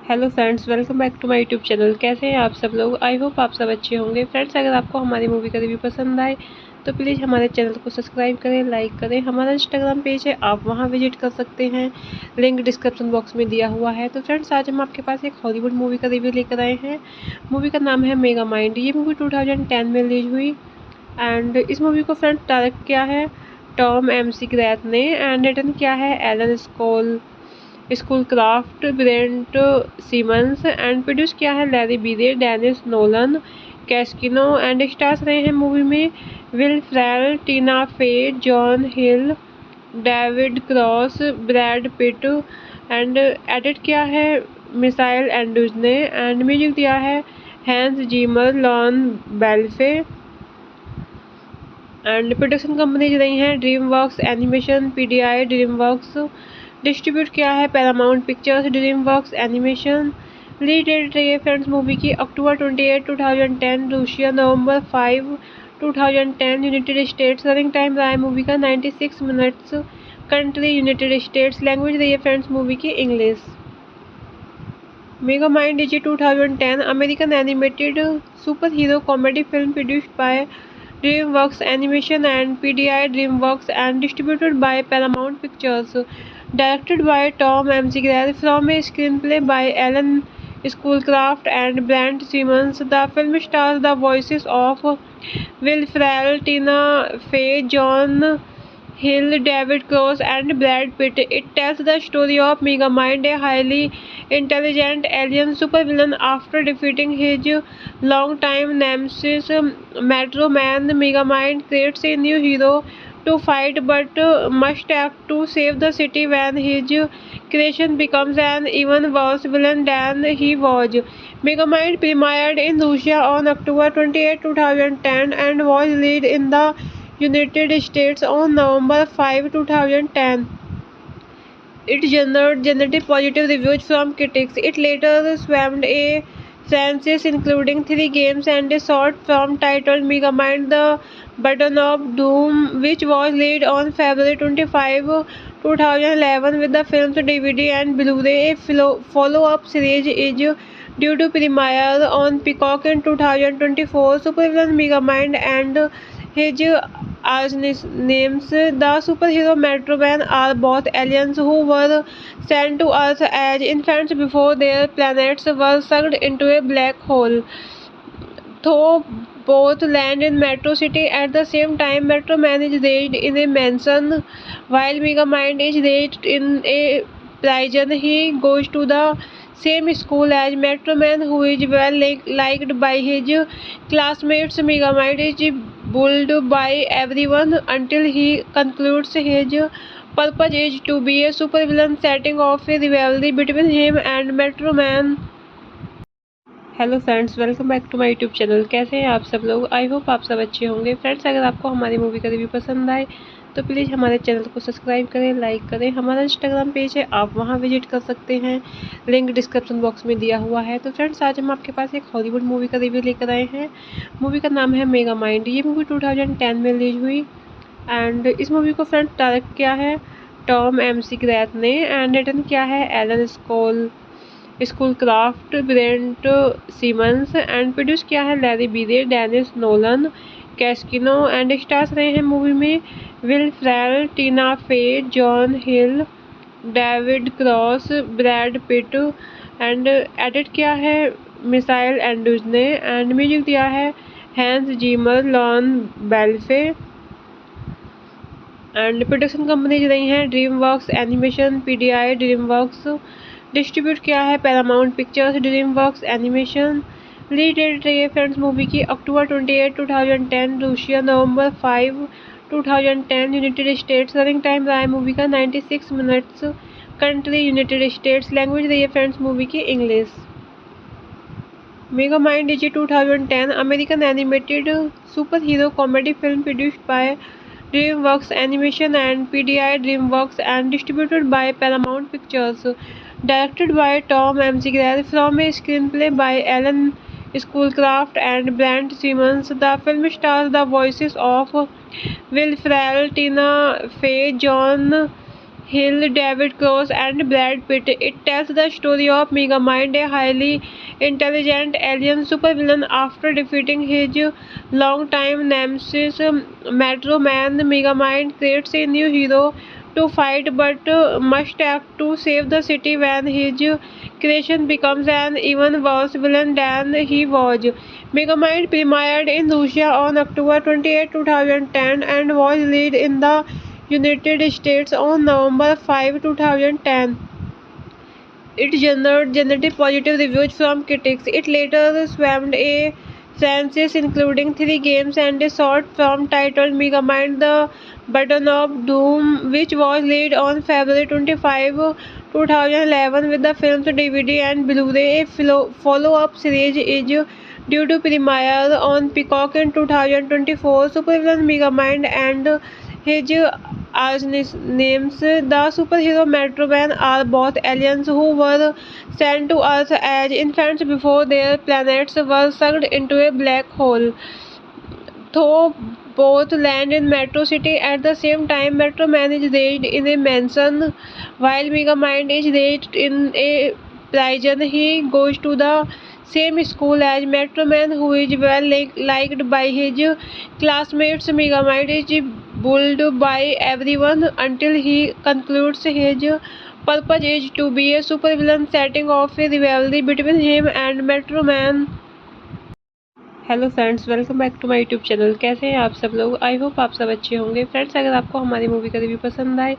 Hello friends, welcome back to my YouTube channel. कैसे हैं आप सब लोग? आई होप आप सब अच्छे होंगे। फ्रेंड्स, अगर आपको हमारी मूवी का रिव्यू पसंद आए तो प्लीज़ हमारे चैनल को सब्सक्राइब करें, लाइक करें। हमारा इंस्टाग्राम पेज है, आप वहां विजिट कर सकते हैं, लिंक डिस्क्रिप्शन बॉक्स में दिया हुआ है। तो फ्रेंड्स, आज हम आपके पास एक हॉलीवुड मूवी का रिव्यू लेकर आए हैं। मूवी का नाम है मेगा माइंड। ये मूवी 2010 में रिलीज हुई एंड इस मूवी को फ्रेंड्स डायरेक्ट किया है टॉम एम.सी. ग्रैथ ने एंड रिटन किया है Alan Schoolcraft, Brent Simmons and produce किया है Larry Breay, Denise Nolan, Cascino and stars रहे हैं मूवी में Will Ferrell, Tina Fey, John Hill, David Cross, Brad Pitt and edit किया है मिसाइल एंड्रूज ने एंड म्यूजिक दिया है हैंस जीमर, लॉन बेल्फे एंड प्रोडक्शन कंपनीज रही हैं DreamWorks animation, PDI, DreamWorks. Distribute किया है Paramount Pictures, DreamWorks animation. Release date रही है फ्रेंड्स मूवी की अक्टूबर 28, 2010, रूसिया नवंबर 5, 2010, यूनाइटेड स्टेट्स। रनिंग टाइम रहा है मूवी का 96 minutes. Country United States. Language रही है फ्रेंड्स मूवी की English. Mega mind is a 2010 American animated super hero comedy film produced by DreamWorks Animation and PDI DreamWorks and distributed by Paramount Pictures. Directed by Tom McGrath from a screenplay by Alan Schoolcraft and Brent Simmons. The film stars the voices of Will Ferrell, Tina Fey, John Hill, David Cross, and Brad Pitt. It tells the story of Megamind, a highly intelligent alien supervillain. After defeating his longtime nemesis, Metro Man, Megamind creates a new hero to fight, but must act to save the city when his creation becomes an even worse villain than he was. Megamind premiered in Russia on October 28, 2010 and was released in the United States on November 5, 2010. It generated positive reviews from critics. It later spawned a franchise including 3 games and a short film titled Megamind: The Button of Doom, which was released on February 25, 2011 with the film's DVD and Blu-ray. A follow-up series is due to premiere on Peacock in 2024. Supervillain Megamind and his archnemesis, the superhero Metro Man, are both aliens who were sent to Earth as infants before their planets were sucked into a black hole. Though both land in Metro City at the same time, Metro Man is raised in a mansion while Megamind is raised in a prison. He goes to the same school as Metro Man, who is well liked by his classmates. Megamind is bullied by everyone until he concludes his purpose is to be a supervillain, setting off a rivalry between him and Metro Man. Hello friends, welcome back to my YouTube channel. कैसे हैं आप सब लोग? I hope आप सब अच्छे होंगे। Friends, अगर आपको हमारी मूवी का रिव्यू पसंद आए तो प्लीज़ हमारे चैनल को सब्सक्राइब करें, लाइक करें। हमारा इंस्टाग्राम पेज है, आप वहां विजिट कर सकते हैं, लिंक डिस्क्रिप्शन बॉक्स में दिया हुआ है। तो फ्रेंड्स, आज हम आपके पास एक हॉलीवुड मूवी का रिव्यू लेकर आए हैं। मूवी का नाम है मेगा माइंड। ये मूवी 2010 में रिलीज हुई एंड इस मूवी को फ्रेंड्स डायरेक्ट किया है टॉम एम.सी. ग्रैथ ने एंड रिटन किया है Alan Schoolcraft, Brent Simmons and produce किया है Larry Breay, Denise Nolan, Cascino and stars रहे हैं मूवी में Will Ferrell, Tina Fey, John Hill, David Cross, Brad Pitt and edit किया है मिसाइल एंड्रूज ने एंड म्यूजिक दिया है हैंस जीमर, लॉन बेल्फे एंड प्रोडक्शन कंपनीज रही हैं DreamWorks animation, PDI, DreamWorks. Distribute किया है Paramount Pictures, DreamWorks animation. Release date रही है फ्रेंड्स मूवी की अक्टूबर 28, 2010, रूसिया नवंबर 5, 2010, यूनाइटेड स्टेट्स। रनिंग टाइम रहा है मूवी का 96 minutes. Country United States. Language रही है फ्रेंड्स मूवी की English. Mega mind is 2010 American animated super hero comedy film produced by DreamWorks Animation and PDI DreamWorks and distributed by Paramount Pictures. Directed by Tom M.C. Grell from a screenplay by Alan Schoolcraft and Brent Simmons. The film stars the voices of Will Ferrell, Tina Fey, John Hill, David Cross and Brad Pitt. It tells the story of Megamind, a highly intelligent alien supervillain. After defeating his longtime nemesis Metro Man, Megamind creates a new hero to fight but must act to save the city when his creation becomes an even worse villain than he was. Megamind premiered in Russia on October 28, 2010 and was released in the United States on November 5, 2010. It generated positive reviews from critics. It later spawned a franchise including 3 games and a short film titled Megamind: The Button of Doom, which was released on February 25, 2011 with the film's DVD and Blu-ray. A follow-up series is due to premiere on Peacock in 2024. Supervillain Megamind and his archnemesis, the superhero Metro Man, are both aliens who were sent to Earth as infants before their planets were sucked into a black hole. Though both land in Metro City at the same time, Metro Man is raised in a mansion while Megamind is raised in a prison. He goes to the same school as Metro Man, who is well liked by his classmates. Megamind is bullied by everyone until he concludes his purpose is to be a supervillain, setting off a rivalry between him and Metro Man. Hello friends, welcome back to my YouTube channel. कैसे हैं आप सब लोग? I hope आप सब अच्छे होंगे। Friends, अगर आपको हमारी मूवी का रिव्यू पसंद आए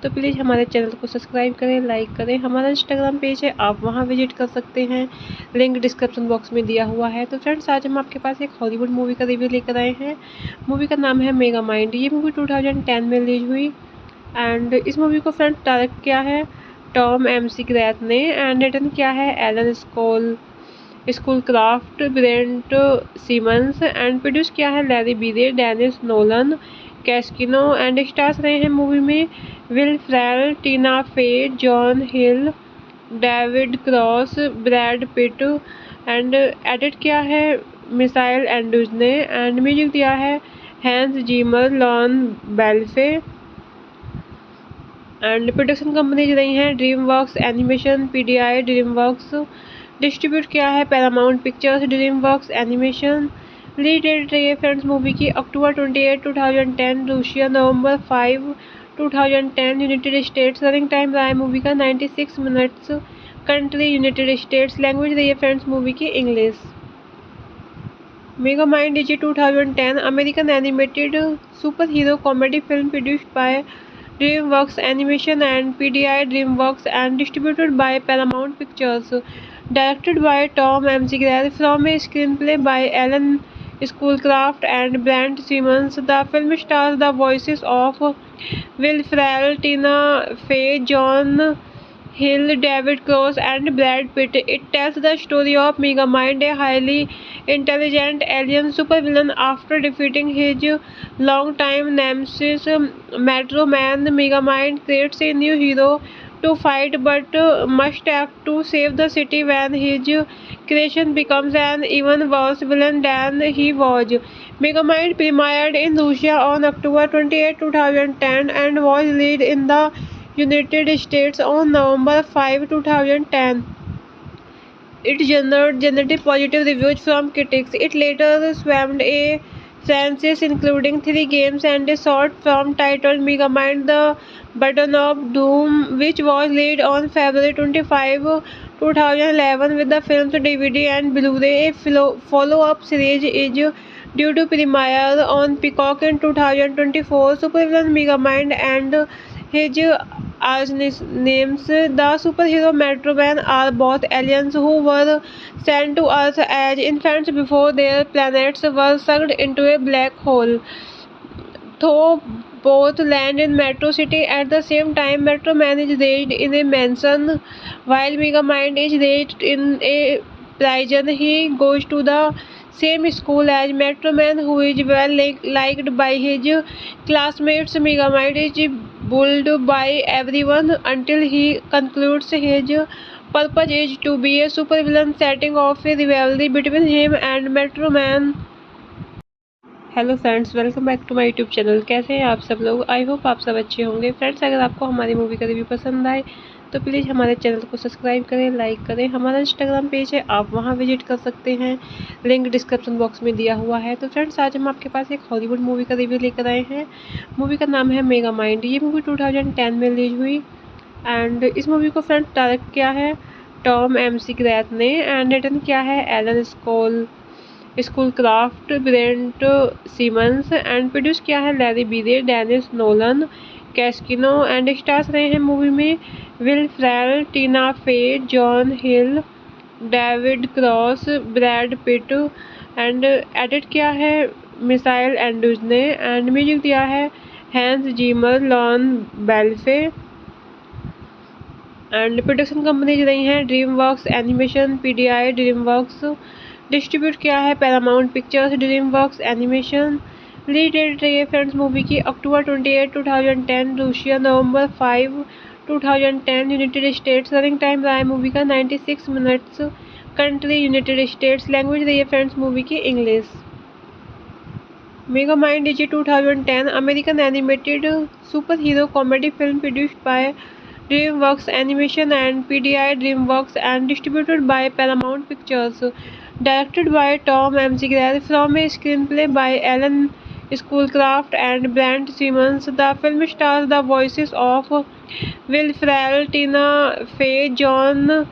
तो प्लीज़ हमारे चैनल को सब्सक्राइब करें, लाइक करें। हमारा इंस्टाग्राम पेज है, आप वहां विजिट कर सकते हैं, लिंक डिस्क्रिप्शन बॉक्स में दिया हुआ है। तो फ्रेंड्स, आज हम आपके पास एक हॉलीवुड मूवी का रिव्यू लेकर आए हैं। मूवी का नाम है मेगा माइंड। ये मूवी 2010 में रिलीज हुई एंड इस मूवी को फ्रेंड्स डायरेक्ट किया है टॉम M.C. ग्रैथ ने एंड रिटन किया है Alan Schoolcraft, Brent Simmons and produce किया है Larry Breay, Denise Nolan, Cascino and stars रहे हैं मूवी में Will Ferrell, Tina Fey, John Hill, David Cross, Brad Pitt and edit किया है मिसाइल एंड्रूज ने एंड म्यूजिक दिया है हैंस जीमर, लॉन बेल्फे एंड प्रोडक्शन कंपनीज रही हैं DreamWorks animation, PDI, DreamWorks. Distribute किया है Paramount Pictures, DreamWorks animation. Release date रही है फ्रेंड्स मूवी की अक्टूबर 28, 2010, रूसिया नवंबर 5, 2010, यूनाइटेड स्टेट्स। रनिंग टाइम रहा है मूवी का 96 minutes. Country United States. Language रही है फ्रेंड्स मूवी की English. Megamind is a 2010 American animated superhero comedy film produced by DreamWorks Animation and PDI DreamWorks and distributed by Paramount Pictures. Directed by Tom McGrath from a screenplay by Alan Schoolcraft and Brent Simmons, the film stars the voices of Will Ferrell, Tina Fey, John Hill, David Cross, and Brad Pitt. It tells the story of Megamind, a highly intelligent alien supervillain. After defeating his longtime nemesis, Metro Man, Megamind creates a new hero to fight but must act to save the city when his creation becomes an even worse villain than he was. Megamind premiered in Russia on October 28, 2010 and was released in the United States on November 5, 2010. It generated positive reviews from critics. It later spawned a franchise including 3 games and a short film titled Megamind the Button of Doom, which was released on February 25, 2011 with the film's DVD and Blu-ray. A follow-up series is due to premiere on Peacock in 2024. Supervillain Megamind and his archnemesis, the superhero Metro Man, are both aliens who were sent to Earth as infants before their planets were sucked into a black hole. Though both land in Metro City at the same time, Metro Man is raised in a mansion while Megamind is raised in a prison. He goes to the same school as Metro Man, who is well liked by his classmates. Megamind is bullied by everyone until he concludes his purpose is to be a supervillain, setting off a rivalry between him and Metro Man. Hello friends, welcome back to my YouTube channel. कैसे हैं आप सब लोग? I hope आप सब अच्छे होंगे। Friends, अगर आपको हमारी मूवी का रिव्यू पसंद आए तो प्लीज़ हमारे चैनल को सब्सक्राइब करें, लाइक करें। हमारा इंस्टाग्राम पेज है, आप वहां विजिट कर सकते हैं, लिंक डिस्क्रिप्शन बॉक्स में दिया हुआ है। तो फ्रेंड्स, आज हम आपके पास एक हॉलीवुड मूवी का रिव्यू लेकर आए हैं। मूवी का नाम है मेगामाइंड। ये मूवी 2010 में रिलीज हुई एंड इस मूवी को फ्रेंड्स डायरेक्ट किया है टॉम McGrath ने एंड रिटन किया है Alan Schoolcraft, Brent Simmons and produce किया है Larry Breay, Denise Nolan, Cascino and stars रहे हैं मूवी में Will Ferrell, Tina Fey, John Hill, David Cross, Brad Pitt and edit किया है मिसाइल एंड्रूज ने एंड म्यूजिक दिया है हैंस जीमर, लॉन बेल्फे एंड प्रोडक्शन कंपनीज रही हैं DreamWorks animation, PDI DreamWorks. Distribute किया है Paramount Pictures, DreamWorks animation. Release date रही है फ्रेंड्स मूवी की October 28, 2010, Russia November 5, 2010, United States. Running time रहा है मूवी का 96 minutes. Country United States. Language रही है फ्रेंड्स मूवी की English. Megamind is 2010 American animated super hero comedy film produced by DreamWorks Animation and PDI DreamWorks and distributed by Paramount Pictures. Directed by Tom McGrath from a screenplay by Alan Schoolcraft and Brent Simmons, the film stars the voices of Will Ferrell, Tina Fey, John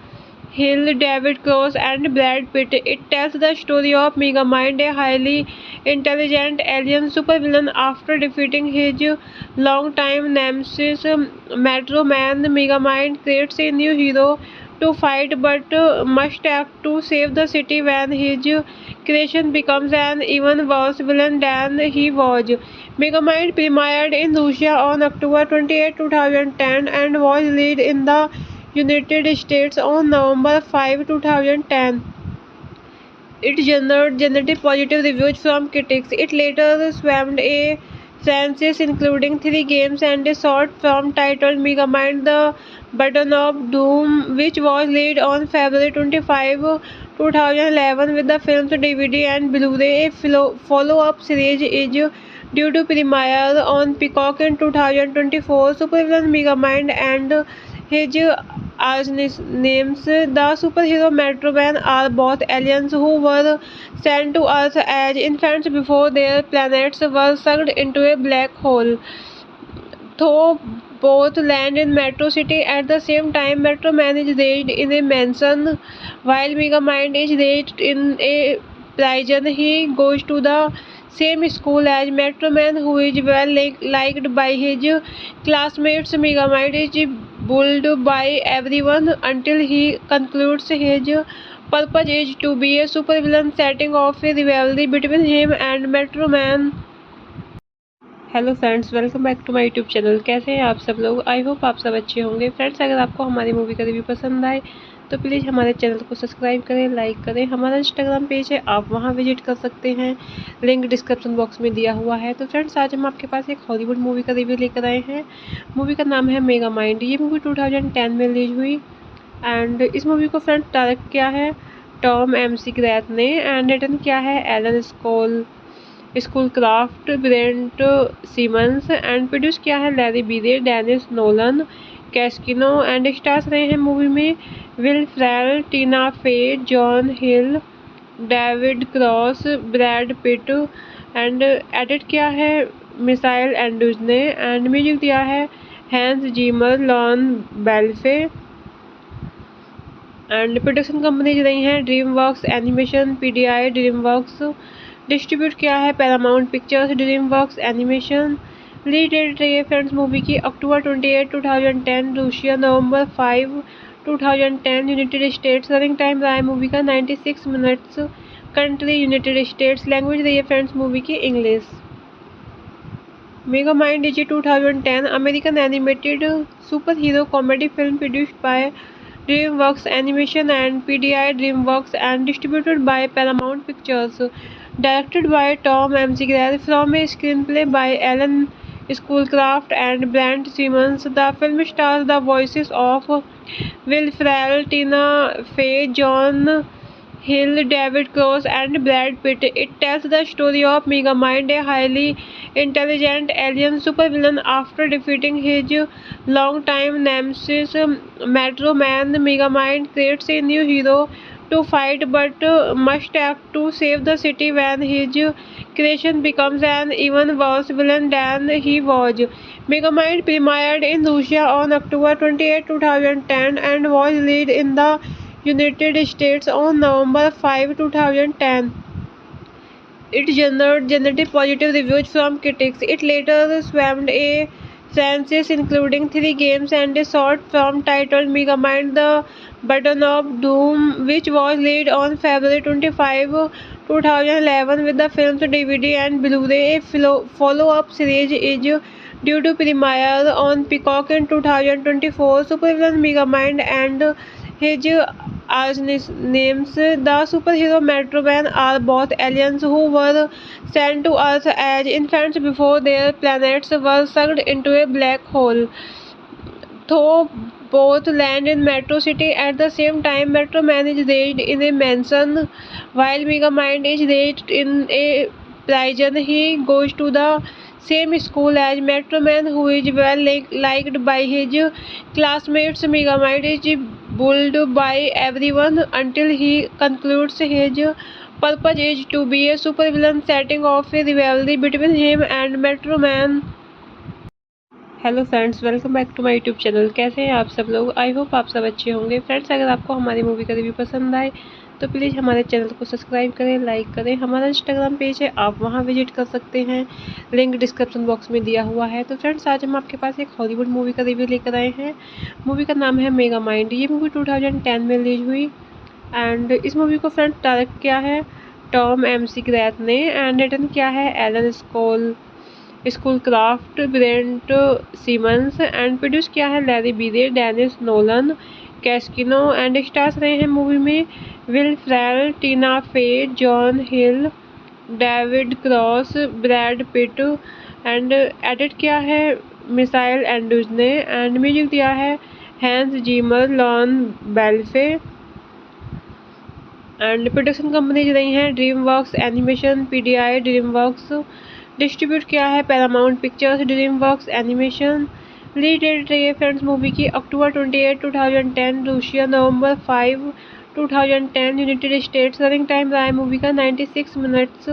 Hill, David Cross, and Brad Pitt. It tells the story of Megamind, a highly intelligent alien supervillain. After defeating his longtime nemesis, Metro Man, Megamind creates a new hero to fight but must act to save the city when his creation becomes an even worse villain than he was. Megamind premiered in Russia on October 28, 2010 and was released in the United States on November 5, 2010. It generated positive reviews from critics. It later spawned a franchise including 3 games and a short film titled Megamind the Button of Doom, which was released on February 25, 2011 with the film's DVD and Blu-ray. A follow-up series is due to premiere on Peacock in 2024. Supervillain Megamind and his archnemesis, the superhero Metro Man, are both aliens who were sent to Earth as infants before their planets were sucked into a black hole. Though both land in Metro City at the same time, Metro Man is raised in a mansion while Megamind is raised in a prison, he goes to the same school as Metro Man, who is well liked by his classmates. Megamind is bullied by everyone until he concludes his purpose is to be a supervillain, setting off a rivalry between him and Metro Man. Hello friends, welcome back to my YouTube channel. कैसे हैं आप सब लोग? I hope आप सब अच्छे होंगे। Friends, अगर आपको हमारी मूवी का रिव्यू पसंद आए तो प्लीज़ हमारे चैनल को सब्सक्राइब करें, लाइक करें। हमारा इंस्टाग्राम पेज है, आप वहां विजिट कर सकते हैं, लिंक डिस्क्रिप्शन बॉक्स में दिया हुआ है। तो फ्रेंड्स, आज हम आपके पास एक हॉलीवुड मूवी का रिव्यू लेकर आए हैं। मूवी का नाम है मेगा माइंड। ये मूवी 2010 में रिलीज हुई एंड इस मूवी को फ्रेंड्स डायरेक्ट किया है टॉम एम.सी. ग्रैथ ने एंड रिटन किया है Alan Schoolcraft, Brent Simmons and produce किया है Larry Breay, Denise Nolan, Cascino and stars रहे हैं मूवी में Will Ferrell, Tina Fey, John Hill, David Cross, Brad Pitt and edit किया है मिसाइल एंड्रूज ने एंड म्यूजिक दिया है हैंस जीमर, लॉन बेल्फे एंड प्रोडक्शन कंपनीज रही हैं DreamWorks animation, PDI, DreamWorks. Distribute किया है Paramount Pictures, DreamWorks animation. Release date रही है फ्रेंड्स मूवी की अक्टूबर 28, 2010, रूसिया नवंबर 5, 2010, यूनाइटेड स्टेट्स। रनिंग टाइम रहा है मूवी का 96 minutes. Country United States. Language रही है फ्रेंड्स मूवी की English. Mega mind is 2010 American animated super hero comedy film produced by DreamWorks Animation and PDI DreamWorks and distributed by Paramount Pictures. Directed by Tom M.C. Grell from a screenplay by Alan Schoolcraft and Brent Simmons. The film stars the voices of Will Ferrell, Tina Fey, John Hill, David Cross and Brad Pitt. It tells the story of Megamind, a highly intelligent alien supervillain. After defeating his longtime nemesis Metro Man, Megamind creates a new hero to fight but must act to save the city when his creation becomes an even worse villain than he was. Megamind premiered in Russia on October 28, 2010 and was released in the United States on November 5, 2010. It generated positive reviews from critics. It later spawned a franchise including 3 games and a short film titled Megamind: The Button of Doom, which was released on February 25, 2011 with the film's DVD and Blu-ray. A follow-up series is due to premiere on Peacock in 2024. Supervillain Megamind and his archnemesis, the superhero Metro Man, are both aliens who were sent to Earth as infants before their planets were sucked into a black hole. Though both land in Metro City at the same time, Metro Man is raised in a mansion while Megamind is raised in a prison. He goes to the same school as Metro Man, who is well liked by his classmates. Megamind is bullied by everyone until he concludes his purpose is to be a supervillain, setting off a rivalry between him and Metro Man. Hello friends, welcome back to my YouTube channel. कैसे हैं आप सब लोग? I hope आप सब अच्छे होंगे। Friends, अगर आपको हमारी मूवी का रिव्यू पसंद आए तो प्लीज़ हमारे चैनल को सब्सक्राइब करें, लाइक करें। हमारा इंस्टाग्राम पेज है, आप वहां विजिट कर सकते हैं, लिंक डिस्क्रिप्शन बॉक्स में दिया हुआ है। तो फ्रेंड्स, आज हम आपके पास एक हॉलीवुड मूवी का रिव्यू लेकर आए हैं। मूवी का नाम है मेगा माइंड। ये मूवी 2010 में रिलीज हुई एंड इस मूवी को फ्रेंड्स डायरेक्ट किया है टॉम M.C. ग्रैथ ने एंड रिटन किया है Alan Schoolcraft, Brent Simmons and produce किया है Larry Breay, Denise Nolan, Cascino and stars रहे हैं मूवी में Will Ferrell, Tina Fey, John Hill, David Cross, Brad Pitt and edit किया है मिसाइल एंड्रूज ने एंड म्यूजिक दिया है हैंस जीमर, लॉन बेल्फे एंड प्रोडक्शन कंपनीज रही हैं DreamWorks animation, PDI, DreamWorks. Distribute किया है Paramount Pictures, DreamWorks animation. Release date रही है फ्रेंड्स मूवी की अक्टूबर 28, 2010, रूसिया नवंबर 5, 2010, यूनाइटेड स्टेट्स। रनिंग टाइम रहा है मूवी का 96 minutes.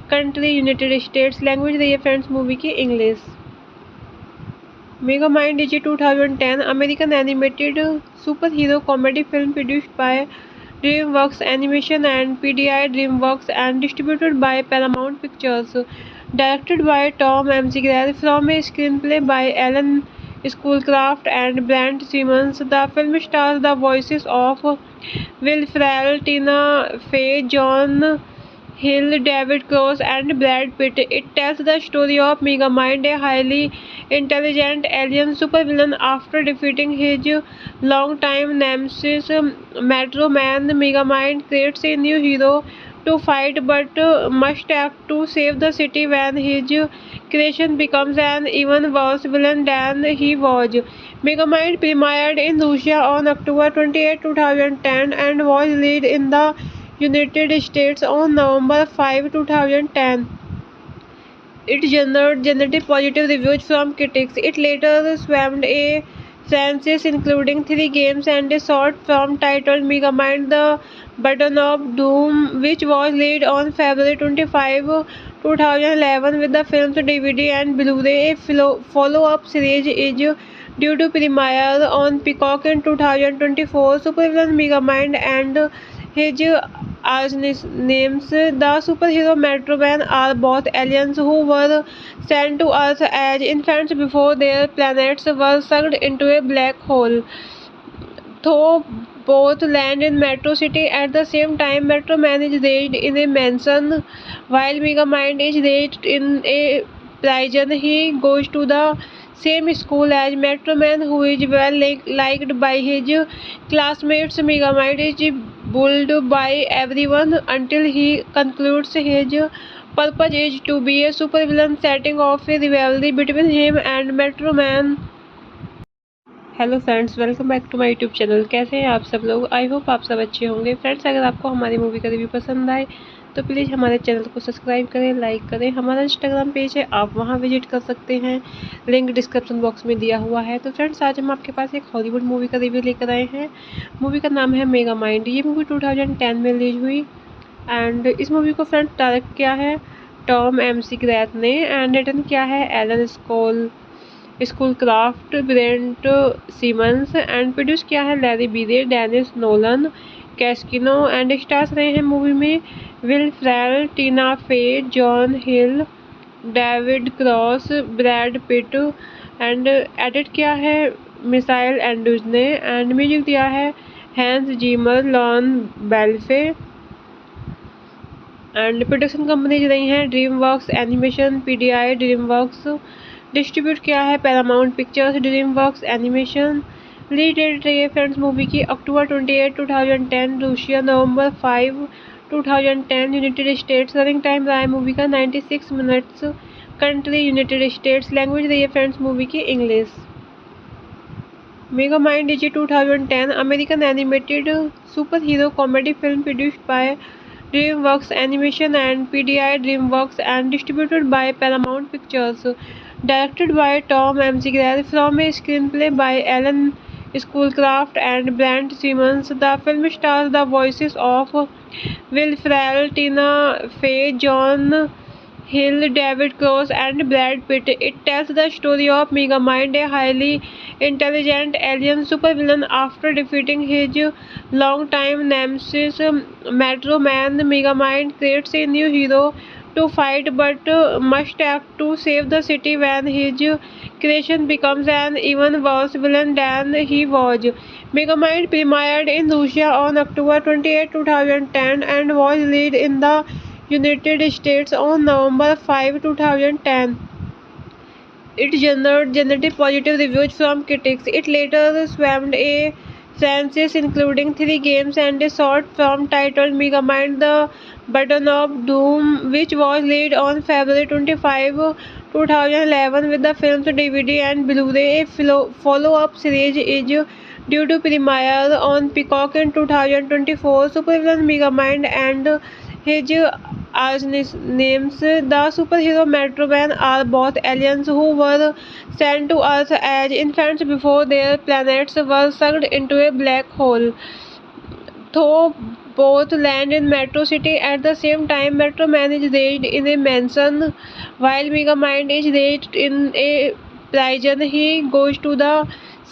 Country United States. Language रही है फ्रेंड्स मूवी की English. Mega mind is 2010 American animated super hero comedy film produced by DreamWorks Animation and PDI DreamWorks and distributed by Paramount Pictures. Directed by Tom McGrath from a screenplay by Alan Schoolcraft and Brent Simmons, the film stars the voices of Will Ferrell, Tina Fey, John Hill, David Cross, and Brad Pitt. It tells the story of Megamind, a highly intelligent alien supervillain. After defeating his longtime nemesis, Metro Man, Megamind creates a new hero to fight, but must act to save the city when his creation becomes an even worse villain than he was. Megamind premiered in Russia on October 28, 2010 and was released in the United States on November 5, 2010. It generated positive reviews from critics. It later spawned a franchise including 3 games and a short film titled Megamind The Button of Doom, which was released on February 25, 2011 with the film's DVD and Blu-ray. A follow-up series is due to premiere on Peacock in 2024. Supervillain Megamind and his archnemesis, the superhero Metro Man, are both aliens who were sent to Earth as infants before their planets were sucked into a black hole. Though both land in Metro City at the same time, Metro Man is raised in a mansion while Megamind is raised in a prison. He goes to the same school as Metro Man, who is well liked by his classmates. Megamind is bullied by everyone until he concludes his purpose is to be a supervillain, setting off a rivalry between him and Metro Man. Hello friends, welcome back to my YouTube channel. कैसे हैं आप सब लोग? I hope आप सब अच्छे होंगे। Friends, अगर आपको हमारी मूवी का रिव्यू पसंद आए तो प्लीज़ हमारे चैनल को सब्सक्राइब करें, लाइक करें। हमारा इंस्टाग्राम पेज है, आप वहां विजिट कर सकते हैं, लिंक डिस्क्रिप्शन बॉक्स में दिया हुआ है। तो फ्रेंड्स, आज हम आपके पास एक हॉलीवुड मूवी का रिव्यू लेकर आए हैं। मूवी का नाम है मेगामाइंड। ये मूवी 2010 में रिलीज हुई एंड इस मूवी को फ्रेंड्स डायरेक्ट किया है टॉम McGrath ने एंड रिटन किया है Alan Schoolcraft, Brent Simmons and produce किया है Larry Breay, Denise Nolan, Cascino and stars रहे हैं मूवी में Will Ferrell, Tina Fey, John Hill, David Cross, Brad Pitt and edit किया है मिसाइल एंड्रूज ने एंड म्यूजिक दिया है हैंस जीमर, लॉन बेल्फे एंड प्रोडक्शन कंपनीज रही हैं DreamWorks animation, PDI DreamWorks. Distribute किया है Paramount Pictures, DreamWorks animation. Release date रही है फ्रेंड्स मूवी की October 28, 2010, Russia November 5, 2010, United States. Running time रहा है मूवी का 96 minutes. Country United States. Language रही है फ्रेंड्स मूवी की English. Megamind is 2010 American animated super hero comedy film produced by DreamWorks Animation and PDI DreamWorks and distributed by Paramount Pictures. Directed by Tom McGrath from a screenplay by Alan Schoolcraft and Brent Simmons, the film stars the voices of Will Ferrell, Tina Fey, John Hill, David Cross, and Brad Pitt. It tells the story of Megamind, a highly intelligent alien supervillain. After defeating his longtime nemesis, Metro Man, Megamind creates a new hero to fight, but must act to save the city when his creation becomes an even worse villain than he was. Megamind premiered in Russia on October 28, 2010 and was released in the United States on November 5, 2010. It generated positive reviews from critics. It later spawned a franchise including 3 games and a short film titled Megamind The Button of Doom, which was released on February 25, 2011 with the film's DVD and Blu-ray. A follow-up series is due to premiere on Peacock in 2024. Supervillain Megamind and his archnemesis, the superhero Metro Man, are both aliens who were sent to Earth as infants before their planets were sucked into a black hole. Though both land in Metro City at the same time, Metro Man is raised in a mansion while Megamind is raised in a prison. He goes to the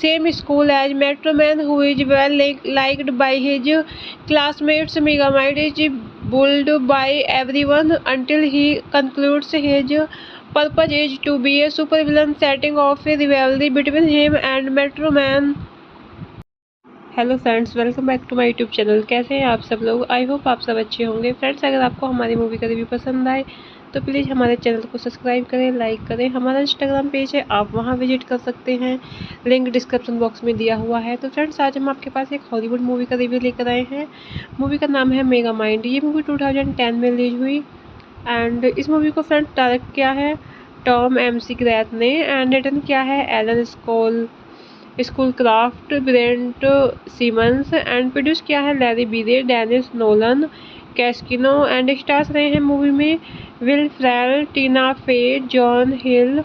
same school as Metro Man, who is well liked by his classmates. Megamind is bullied by everyone until he concludes his purpose is to be a supervillain, setting off a rivalry between him and Metro Man. Hello friends, welcome back to my YouTube channel. कैसे हैं आप सब लोग? I hope आप सब अच्छे होंगे। Friends, अगर आपको हमारी मूवी का रिव्यू पसंद आए तो प्लीज़ हमारे चैनल को सब्सक्राइब करें, लाइक करें। हमारा इंस्टाग्राम पेज है, आप वहां विजिट कर सकते हैं, लिंक डिस्क्रिप्शन बॉक्स में दिया हुआ है। तो फ्रेंड्स, आज हम आपके पास एक हॉलीवुड मूवी का रिव्यू लेकर आए हैं। मूवी का नाम है मेगा माइंड। ये मूवी 2010 में रिलीज हुई एंड इस मूवी को फ्रेंड्स डायरेक्ट किया है टॉम एम.सी. ग्रैथ ने एंड रिटन किया है Alan Schoolcraft, Brent Simmons and produce किया है Larry Breay, Denise Nolan, Cascino and stars रहे हैं मूवी में Will Ferrell, Tina Fey, John Hill,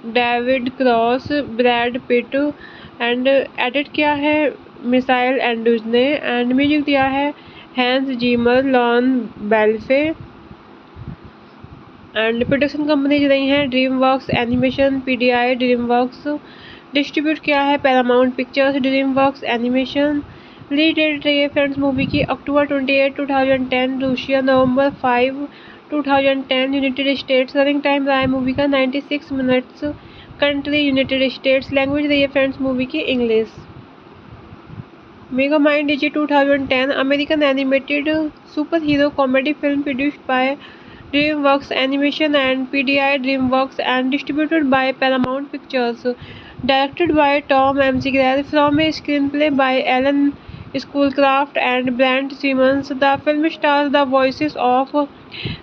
David Cross, Brad Pitt and edit किया है मिसाइल एंड्रूज ने एंड म्यूजिक दिया है हैंस जीमर, लॉन बेल्फे एंड प्रोडक्शन कंपनीज रही हैं DreamWorks animation, PDI, DreamWorks. Distribute किया है Paramount Pictures, DreamWorks animation. Release date रही है फ्रेंड्स मूवी की अक्टूबर 28, 2010, रूसिया नवंबर 5, 2010, यूनाइटेड स्टेट्स। रनिंग टाइम रहा है मूवी का 96 minutes. Country United States. Language रही है फ्रेंड्स मूवी की English. Mega mind is 2010 American animated super hero comedy film produced by DreamWorks Animation and PDI DreamWorks and distributed by Paramount Pictures. Directed by Tom M.C. Grell from a screenplay by Alan Schoolcraft and Brent Simmons. The film stars the voices of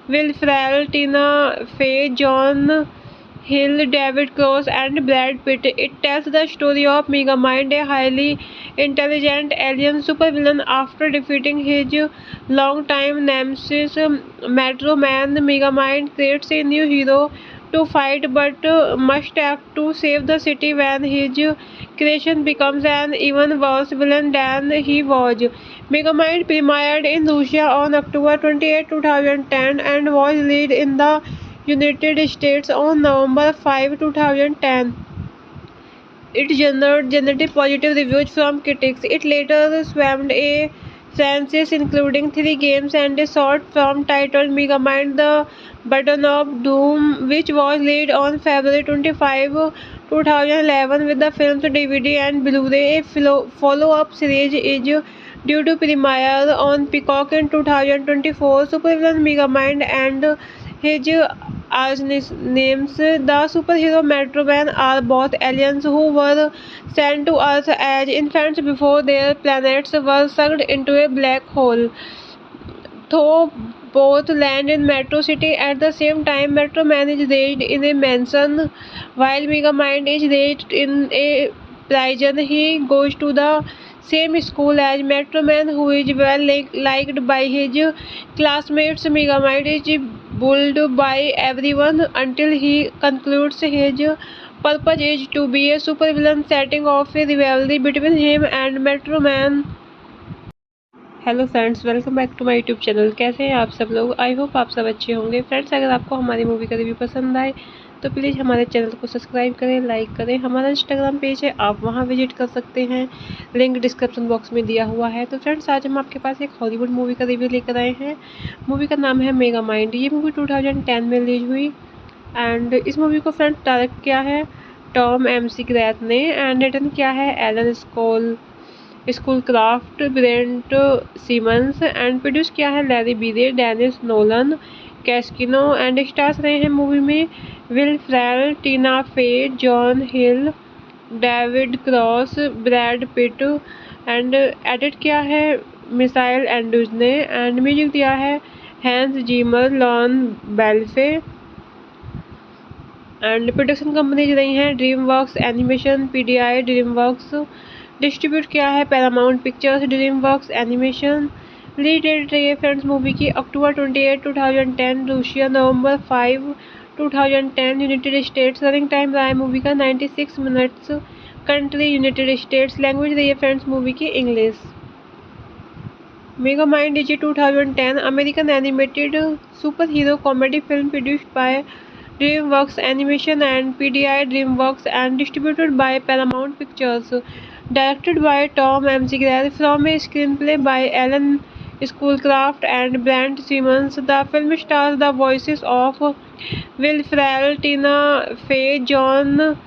Will Ferrell, Tina Fey, John Hill, David Cross and Brad Pitt. It tells the story of Megamind, a highly intelligent alien supervillain. After defeating his longtime nemesis Metro Man, Megamind creates a new hero to fight but must act to save the city when his creation becomes an even worse villain than he was. Megamind premiered in Russia on October 28, 2010 and was released in the United States on November 5, 2010. It generated positive reviews from critics. It later spawned a franchise including 3 games and a short film titled Megamind: The Button of Doom, which was released on February 25, 2011 with the film's DVD and Blu-ray. A follow-up series is due to premiere on Peacock in 2024. Supervillain Megamind and his archnemesis, the superhero Metro Man, are both aliens who were sent to Earth as infants before their planets were sucked into a black hole. Though both land in Metro City at the same time, Metro Man is raised in a mansion while Megamind is raised in a prison. He goes to the same school as Metro Man, who is well liked by his classmates. Megamind is bullied by everyone until he concludes his purpose is to be a supervillain, setting off a rivalry between him and Metro Man. Hello friends, welcome back to my YouTube channel. कैसे हैं आप सब लोग? I hope आप सब अच्छे होंगे। Friends, अगर आपको हमारी मूवी का रिव्यू पसंद आए तो प्लीज़ हमारे चैनल को सब्सक्राइब करें, लाइक करें। हमारा इंस्टाग्राम पेज है, आप वहां विजिट कर सकते हैं, लिंक डिस्क्रिप्शन बॉक्स में दिया हुआ है। तो फ्रेंड्स, आज हम आपके पास एक हॉलीवुड मूवी का रिव्यू लेकर आए हैं। मूवी का नाम है मेगा माइंड। ये मूवी 2010 में रिलीज हुई एंड इस मूवी को फ्रेंड्स डायरेक्ट किया है टॉम एम.सी. ग्रैथ ने एंड रिटन किया है Alan Schoolcraft, Brent Simmons and produce किया है Larry Breay, Denise Nolan, Cascino and stars रहे हैं मूवी में Will Ferrell, Tina Fey, John Hill, David Cross, Brad Pitt and edit किया है मिसाइल एंड्रूज ने एंड म्यूजिक दिया है हैंस जीमर, लॉन बेल्फे एंड प्रोडक्शन कंपनीज रही हैं DreamWorks animation, PDI, DreamWorks. Distribute किया है Paramount Pictures, DreamWorks animation. Release date रही है फ्रेंड्स मूवी की अक्टूबर 28, 2010, रूसिया नवंबर 5, 2010, यूनाइटेड स्टेट्स। रनिंग टाइम रहा है मूवी का 96 minutes. Country United States. Language रही है फ्रेंड्स मूवी की English. Mega mind is 2010 American animated super hero comedy film produced by DreamWorks Animation and PDI DreamWorks and distributed by Paramount Pictures. Directed by Tom McGrath from a screenplay by Alan Schoolcraft and Brent Simmons, the film stars the voices of Will Ferrell, Tina Fey, John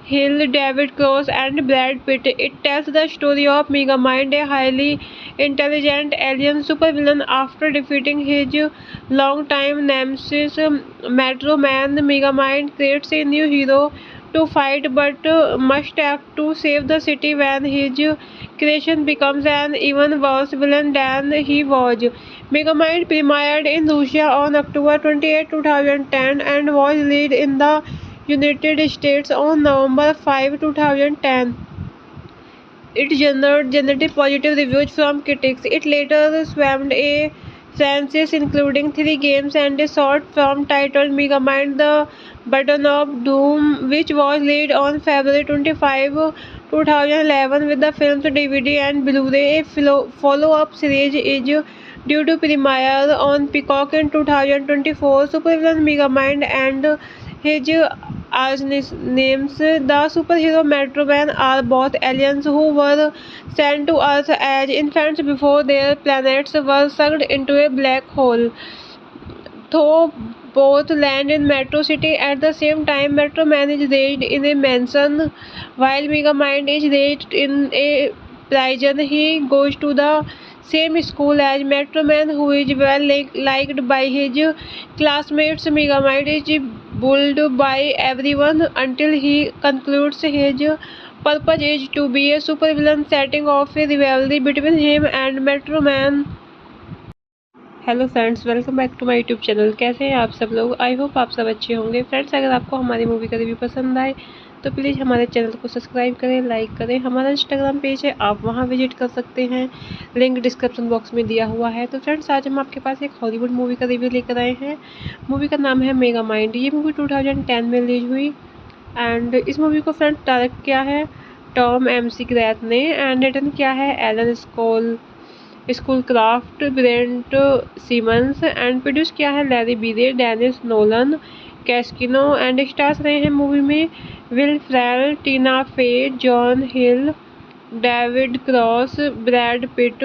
Hill, David Cross, and Brad Pitt. It tells the story of Megamind, a highly intelligent alien supervillain. After defeating his longtime nemesis, Metro Man, Megamind creates a new hero to fight, but must act to save the city when his creation becomes an even worse villain than he was. Megamind premiered in Russia on October 28, 2010 and was released in the United States on November 5, 2010. It generated positive reviews from critics. It later spawned a franchise including 3 games and a short film titled Megamind The Button of Doom, which was released on February 25, 2011 with the film's DVD and Blu-ray. A follow-up series is due to premiere on Peacock in 2024. Supervillain Megamind and his archnemesis, the superhero Metro Man, are both aliens who were sent to Earth as infants before their planets were sucked into a black hole. Though both land in Metro City at the same time, Metro Man is raised in a mansion while Megamind is raised in a prison. He goes to the same school as Metro Man, who is well liked by his classmates. Megamind is bullied by everyone until he concludes his purpose is to be a supervillain, setting off a rivalry between him and Metro Man. Hello friends, welcome back to my YouTube channel. कैसे हैं आप सब लोग? I hope आप सब अच्छे होंगे। Friends, अगर आपको हमारी मूवी का रिव्यू पसंद आए तो प्लीज़ हमारे चैनल को सब्सक्राइब करें, लाइक करें। हमारा इंस्टाग्राम पेज है, आप वहां विजिट कर सकते हैं, लिंक डिस्क्रिप्शन बॉक्स में दिया हुआ है। तो फ्रेंड्स, आज हम आपके पास एक हॉलीवुड मूवी का रिव्यू लेकर आए हैं। मूवी का नाम है मेगामाइंड। ये मूवी 2010 में रिलीज हुई एंड इस मूवी को फ्रेंड्स डायरेक्ट किया है टॉम McGrath ने एंड रिटन किया है Alan Schoolcraft, Brent Simmons and produce किया है Larry Breay, Denise Nolan, Cascino and stars रहे हैं मूवी में Will Ferrell, Tina Fey, John Hill, David Cross, Brad Pitt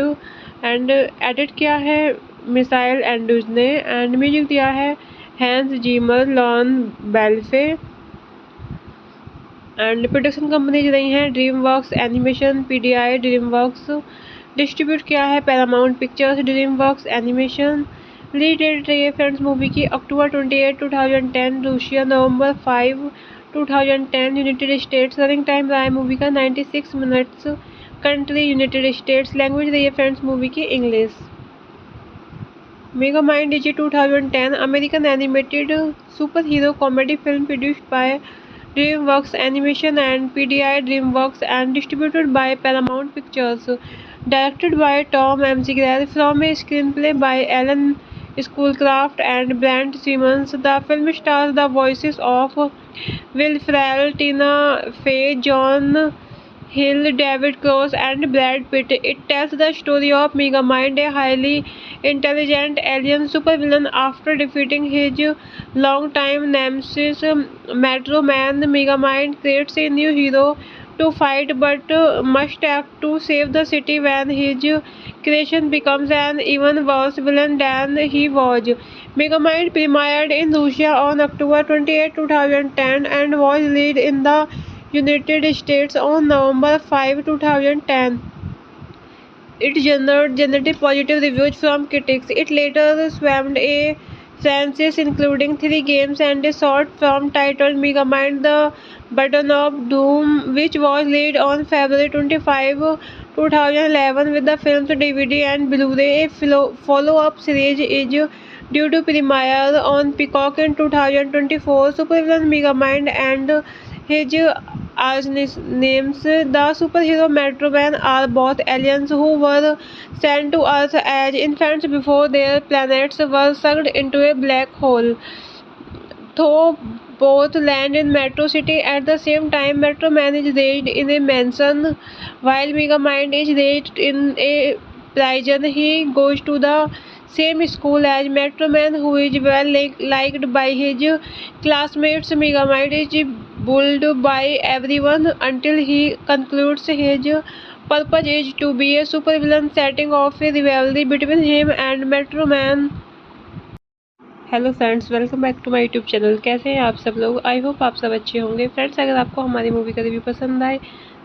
and edit किया है मिसाइल एंड्रूज ने एंड म्यूजिक दिया है हैंस जीमर, लॉन बेल्फे एंड प्रोडक्शन कंपनीज रही हैं DreamWorks animation, PDI DreamWorks. Distribute किया है Paramount Pictures, DreamWorks animation. Release date रही है फ्रेंड्स मूवी की October 28, 2010, Russia November 5, 2010, United States. Running time रहा है मूवी का 96 minutes. Country United States. Language रही है फ्रेंड्स मूवी की English. Megamind is 2010 American animated super hero comedy film produced by DreamWorks Animation and PDI DreamWorks and distributed by Paramount Pictures. Directed by Tom McGrath from a screenplay by Alan Schoolcraft and Brent Simmons, the film stars the voices of Will Ferrell, Tina Fey, John Hill, David Cross, and Brad Pitt. It tells the story of Megamind, a highly intelligent alien supervillain. After defeating his longtime nemesis, Metro Man, Megamind creates a new hero to fight, but must act to save the city when his creation becomes an even worse villain than he was. Megamind premiered in Russia on October 28, 2010 and was released in the United States on November 5, 2010. It generated positive reviews from critics. It later spawned a franchise including 3 games and a short film titled Megamind The Button of Doom, which was released on February 25, 2011 with the film's DVD and Blu-ray. A follow-up series is due to premiere on Peacock in 2024. Supervillain Megamind and his archnemesis, the superhero Metro Man, are both aliens who were sent to Earth as infants before their planets were sucked into a black hole. Though both land in Metro City at the same time, Metro Man is raised in a mansion while Megamind is raised in a prison. He goes to the same school as Metro Man, who is well liked by his classmates. Megamind is bullied by everyone until he concludes his purpose is to be a supervillain, setting off a rivalry between him and Metro Man. Hello friends, welcome back to my YouTube channel. कैसे हैं आप सब लोग? I hope आप सब अच्छे होंगे। Friends, अगर आपको हमारी मूवी का रिव्यू पसंद आए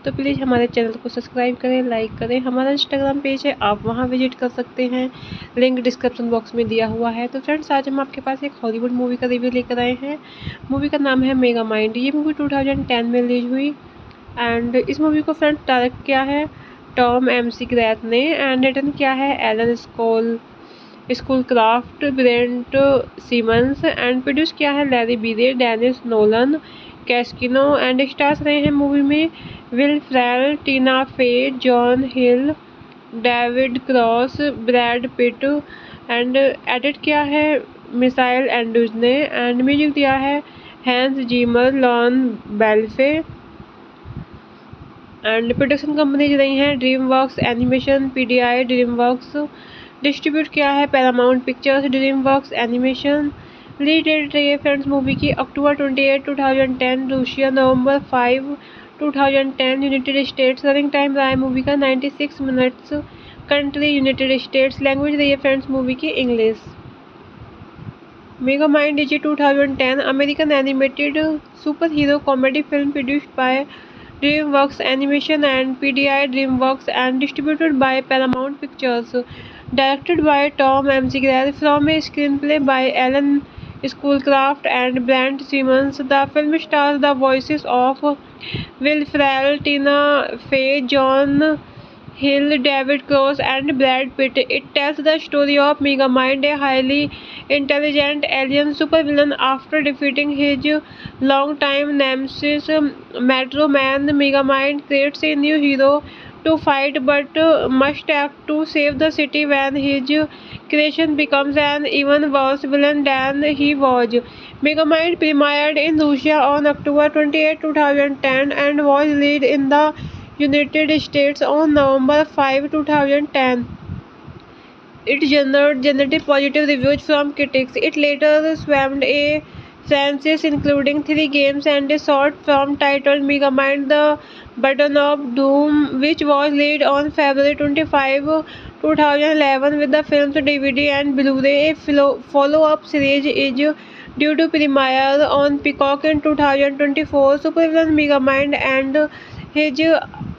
तो प्लीज़ हमारे चैनल को सब्सक्राइब करें, लाइक करें। हमारा इंस्टाग्राम पेज है, आप वहां विजिट कर सकते हैं, लिंक डिस्क्रिप्शन बॉक्स में दिया हुआ है। तो फ्रेंड्स, आज हम आपके पास एक हॉलीवुड मूवी का रिव्यू लेकर आए हैं। मूवी का नाम है मेगा माइंड। ये मूवी 2010 में रिलीज हुई एंड इस मूवी को फ्रेंड्स डायरेक्ट किया है टॉम एम.सी. ग्रैथ ने एंड रिटन किया है Alan Schoolcraft, Brent Simmons and produce किया है Larry Breay, Denise Nolan, Cascino and stars रहे हैं मूवी में Will Ferrell, Tina Fey, John Hill, David Cross, Brad Pitt and edit किया है मिसाइल एंड्रूज ने एंड म्यूजिक दिया है हैंस जीमर, लॉन बेल्फे एंड प्रोडक्शन कंपनीज रही हैं DreamWorks animation, PDI, DreamWorks. Distribute किया है Paramount Pictures, DreamWorks animation. Release date रही है फ्रेंड्स मूवी की अक्टूबर 28, 2010, रूसिया नवंबर 5, 2010, यूनाइटेड स्टेट्स। रनिंग टाइम रहा है मूवी का 96 minutes. Country United States. Language रही है फ्रेंड्स मूवी की English. Mega mind is 2010 American animated super hero comedy film produced by DreamWorks Animation and PDI DreamWorks and distributed by Paramount Pictures. Directed by Tom M.C. Grell from a screenplay by Alan Schoolcraft and Brent Simmons. The film stars the voices of Will Ferrell, Tina Fey, John Hill, David Cross and Brad Pitt. It tells the story of Megamind, a highly intelligent alien supervillain. After defeating his longtime nemesis Metro Man, Megamind creates a new hero to fight but must act to save the city when his creation becomes an even worse villain than he was. Megamind premiered in Russia on October 28, 2010 and was released in the United States on November 5, 2010. It generated positive reviews from critics. It later spawned a franchise including 3 games and a short film titled Megamind: The Button of Doom, which was released on February 25, 2011 with the film's DVD and Blu-ray. A follow-up series is due to premiere on Peacock in 2024. Supervillain Megamind and his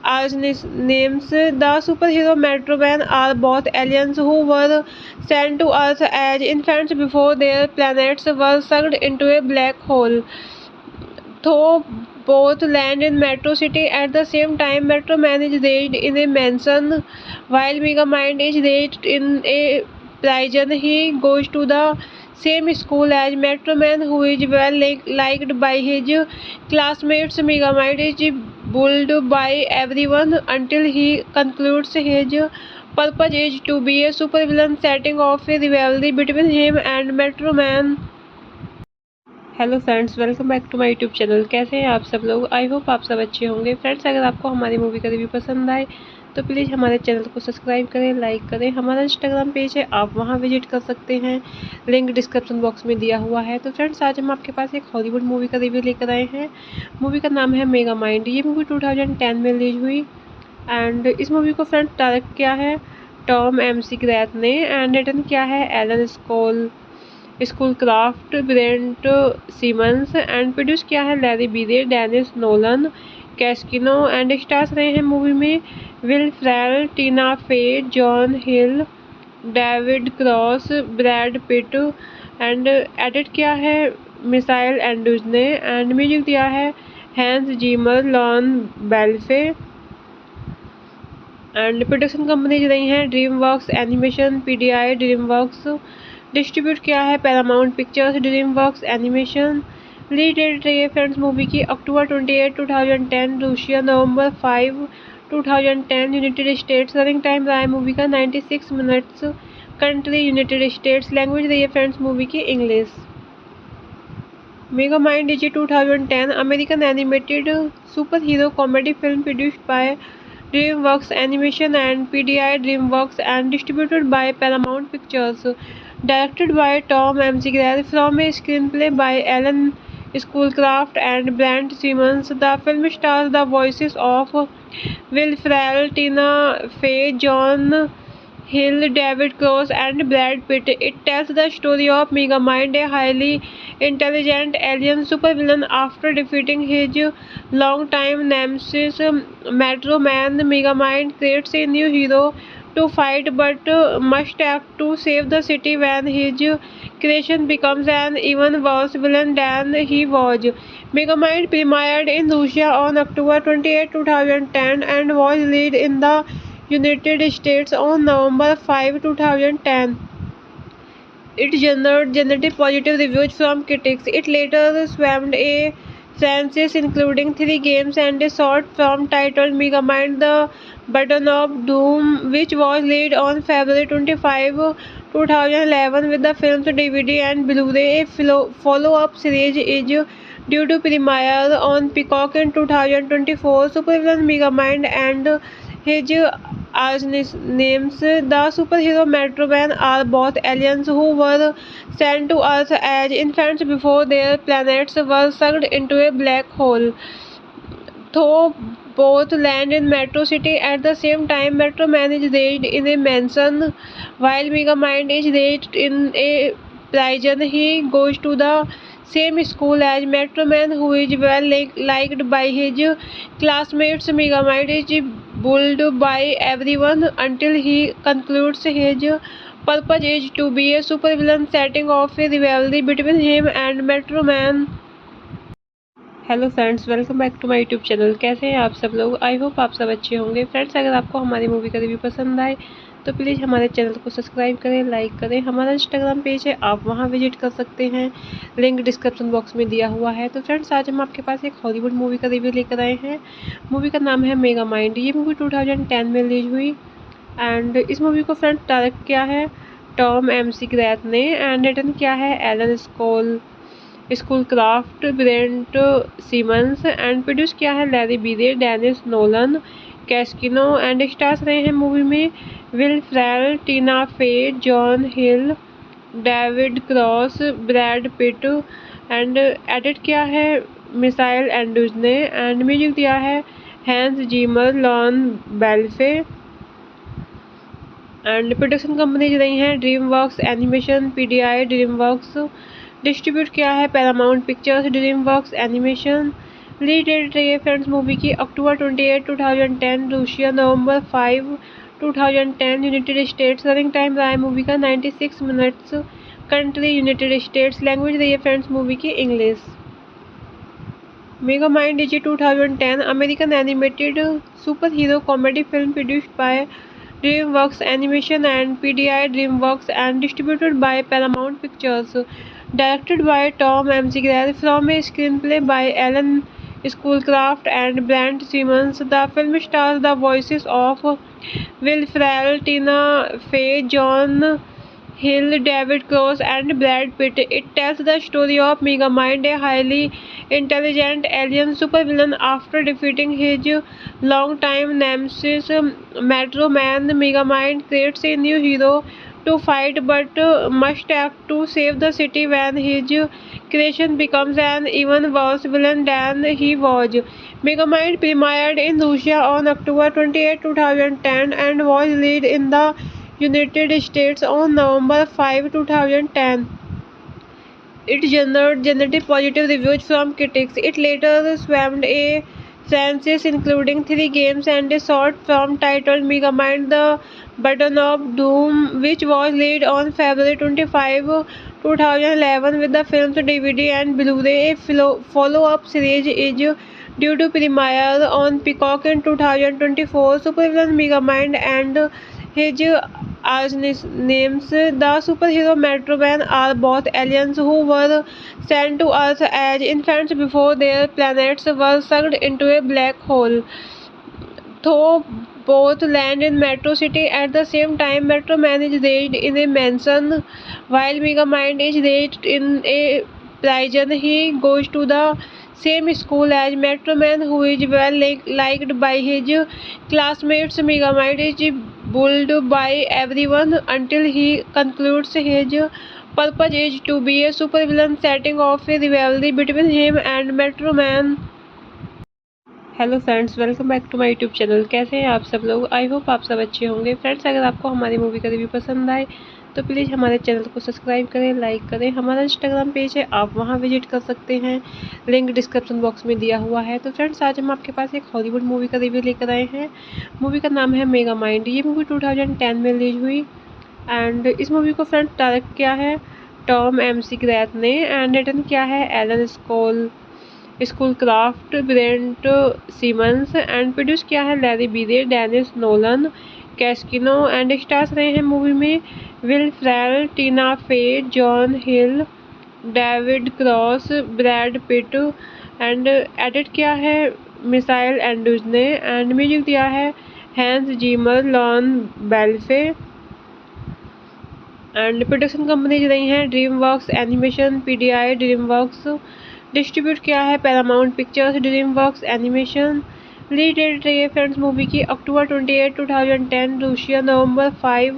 arch-nemesis, the superhero Metro Man, are both aliens who were sent to Earth as infants before their planets were sucked into a black hole. Though both land in Metro City at the same time, Metro Man is raised in a mansion while Megamind is raised in a prison. He goes to the same school as Metro Man, who is well liked by his classmates. Megamind is bullied by everyone until he concludes his purpose is to be a supervillain, setting off a rivalry between him and Metro Man. Hello friends, welcome back to my YouTube channel. कैसे हैं आप सब लोग? I hope आप सब अच्छे होंगे। Friends, अगर आपको हमारी मूवी का रिव्यू पसंद आए तो प्लीज़ हमारे चैनल को सब्सक्राइब करें, लाइक करें। हमारा इंस्टाग्राम पेज है, आप वहां विजिट कर सकते हैं, लिंक डिस्क्रिप्शन बॉक्स में दिया हुआ है। तो फ्रेंड्स, आज हम आपके पास एक हॉलीवुड मूवी का रिव्यू लेकर आए हैं। मूवी का नाम है मेगा माइंड। ये मूवी 2010 में रिलीज हुई एंड इस मूवी को फ्रेंड्स डायरेक्ट किया है टॉम एम.सी. ग्रैथ ने एंड रिटन किया है Alan Schoolcraft, Brent Simmons and produce किया है Larry Breay, Denise Nolan, Cascino and stars रहे हैं मूवी में Will Ferrell, Tina Fey, John Hill, David Cross, Brad Pitt and edit किया है मिसाइल एंड्रूज ने एंड म्यूजिक दिया है हैंस जीमर, लॉन बेल्फे एंड प्रोडक्शन कंपनीज रही हैं DreamWorks animation, PDI, DreamWorks. Distribute किया है Paramount Pictures, DreamWorks animation. Release date रही है फ्रेंड्स मूवी की अक्टूबर 28, 2010, रूसिया नवंबर 5, 2010, यूनाइटेड स्टेट्स। रनिंग टाइम रहा है मूवी का 96 minutes. Country United States. Language रही है फ्रेंड्स मूवी की English. Mega mind is 2010 American animated super hero comedy film produced by DreamWorks Animation and PDI DreamWorks and distributed by Paramount Pictures. Directed by Tom McGrath from a screenplay by Alan Schoolcraft and Brent Simmons, the film stars the voices of Will Ferrell, Tina Fey, John Hill, David Cross, and Brad Pitt. It tells the story of Megamind, a highly intelligent alien supervillain. After defeating his longtime nemesis, Metro Man, Megamind creates a new hero to fight, but must act to save the city when his creation becomes an even worse villain than he was. Megamind premiered in Russia on October 28, 2010 and was released in the United States on November 5, 2010. It generated positive reviews from critics. It later spawned a franchise including 3 games and a short film titled Megamind The Button of Doom, which was released on February 25, 2011 with the film's DVD and Blu-ray. A follow-up series is due to premiere on Peacock in 2024. Supervillain Megamind and his archnemesis, the superhero Metro Man, are both aliens who were sent to Earth as infants before their planets were sucked into a black hole. Though both land in Metro City at the same time, Metro Man is raised in a mansion while Megamind is raised in a prison. He goes to the same school as Metro Man, who is well liked by his classmates. Megamind is bullied by everyone until he concludes his purpose is to be a supervillain, setting off a rivalry between him and Metro Man. Hello friends, welcome back to my YouTube channel. कैसे हैं आप सब लोग? I hope आप सब अच्छे होंगे। Friends, अगर आपको हमारी मूवी का रिव्यू पसंद आए तो प्लीज़ हमारे चैनल को सब्सक्राइब करें, लाइक करें। हमारा इंस्टाग्राम पेज है, आप वहां विजिट कर सकते हैं, लिंक डिस्क्रिप्शन बॉक्स में दिया हुआ है। तो फ्रेंड्स, आज हम आपके पास एक हॉलीवुड मूवी का रिव्यू लेकर आए हैं। मूवी का नाम है मेगामाइंड। ये मूवी 2010 में रिलीज हुई एंड इस मूवी को फ्रेंड्स डायरेक्ट किया है टॉम McGrath ने एंड रिटन किया है Alan Schoolcraft, Brent Simmons and produce किया है Larry Breay, Denise Nolan, Cascino and stars रहे हैं मूवी में Will Ferrell, Tina Fey, John Hill, David Cross, Brad Pitt and edit किया है मिसाइल एंड्रूज ने एंड म्यूजिक दिया है हैंस जीमर, लॉन बेल्फे एंड प्रोडक्शन कंपनीज रही हैं DreamWorks animation, PDI DreamWorks. Distribute किया है Paramount Pictures, DreamWorks animation. Release date रही है फ्रेंड्स मूवी की October 28, 2010, Russia November 5, 2010, United States. Running time रहा है मूवी का 96 minutes. Country United States. Language रही है फ्रेंड्स मूवी की English. Megamind is 2010 American animated super hero comedy film produced by DreamWorks Animation and PDI DreamWorks and distributed by Paramount Pictures. Directed by Tom McGrath from a screenplay by Alan Schoolcraft and Brent Simmons, the film stars the voices of Will Ferrell, Tina Fey, John Hill, David Cross, and Brad Pitt. It tells the story of Megamind, a highly intelligent alien supervillain. After defeating his longtime nemesis, Metro Man, Megamind creates a new hero to fight, but must act to save the city when his creation becomes an even worse villain than he was. Megamind premiered in Russia on October 28, 2010 and was released in the United States on November 5, 2010. It generated positive reviews from critics. It later spawned a franchise including 3 games and a short film titled Megamind The Button of Doom, which was released on February 25, 2011 with the film's DVD and Blu-ray. A follow-up series is due to premiere on Peacock in 2024. Supervillain Megamind and his archnemesis, the superhero Metro Man, are both aliens who were sent to Earth as infants before their planets were sucked into a black hole. Though both land in Metro City at the same time, Metro Man is raised in a mansion while Megamind is raised in a prison. He goes to the same school as Metro Man, who is well liked by his classmates. Megamind is bullied by everyone until he concludes his purpose is to be a supervillain, setting off a rivalry between him and Metro Man. Hello friends, welcome back to my YouTube channel. कैसे हैं आप सब लोग? I hope आप सब अच्छे होंगे। Friends, अगर आपको हमारी मूवी का रिव्यू पसंद आए तो प्लीज़ हमारे चैनल को सब्सक्राइब करें, लाइक करें। हमारा इंस्टाग्राम पेज है, आप वहां विजिट कर सकते हैं, लिंक डिस्क्रिप्शन बॉक्स में दिया हुआ है। तो फ्रेंड्स, आज हम आपके पास एक हॉलीवुड मूवी का रिव्यू लेकर आए हैं। मूवी का नाम है मेगा माइंड। ये मूवी 2010 में रिलीज हुई एंड इस मूवी को फ्रेंड्स डायरेक्ट किया है टॉम एम.सी. ग्रैथ ने एंड रिटन किया है Alan Schoolcraft, Brent Simmons and produce किया है Larry Breay, Denise Nolan, Cascino and stars रहे हैं मूवी में Will Ferrell, Tina Fey, John Hill, David Cross, Brad Pitt and edit किया है मिसाइल एंड्रूज ने एंड म्यूजिक दिया है हैंस जीमर, लॉन बेल्फे एंड प्रोडक्शन कंपनीज रही हैं DreamWorks animation, PDI, DreamWorks. Distribute किया है Paramount Pictures, DreamWorks animation. Release date रही है फ्रेंड्स मूवी की अक्टूबर 28, 2010, रूसिया नवंबर 5,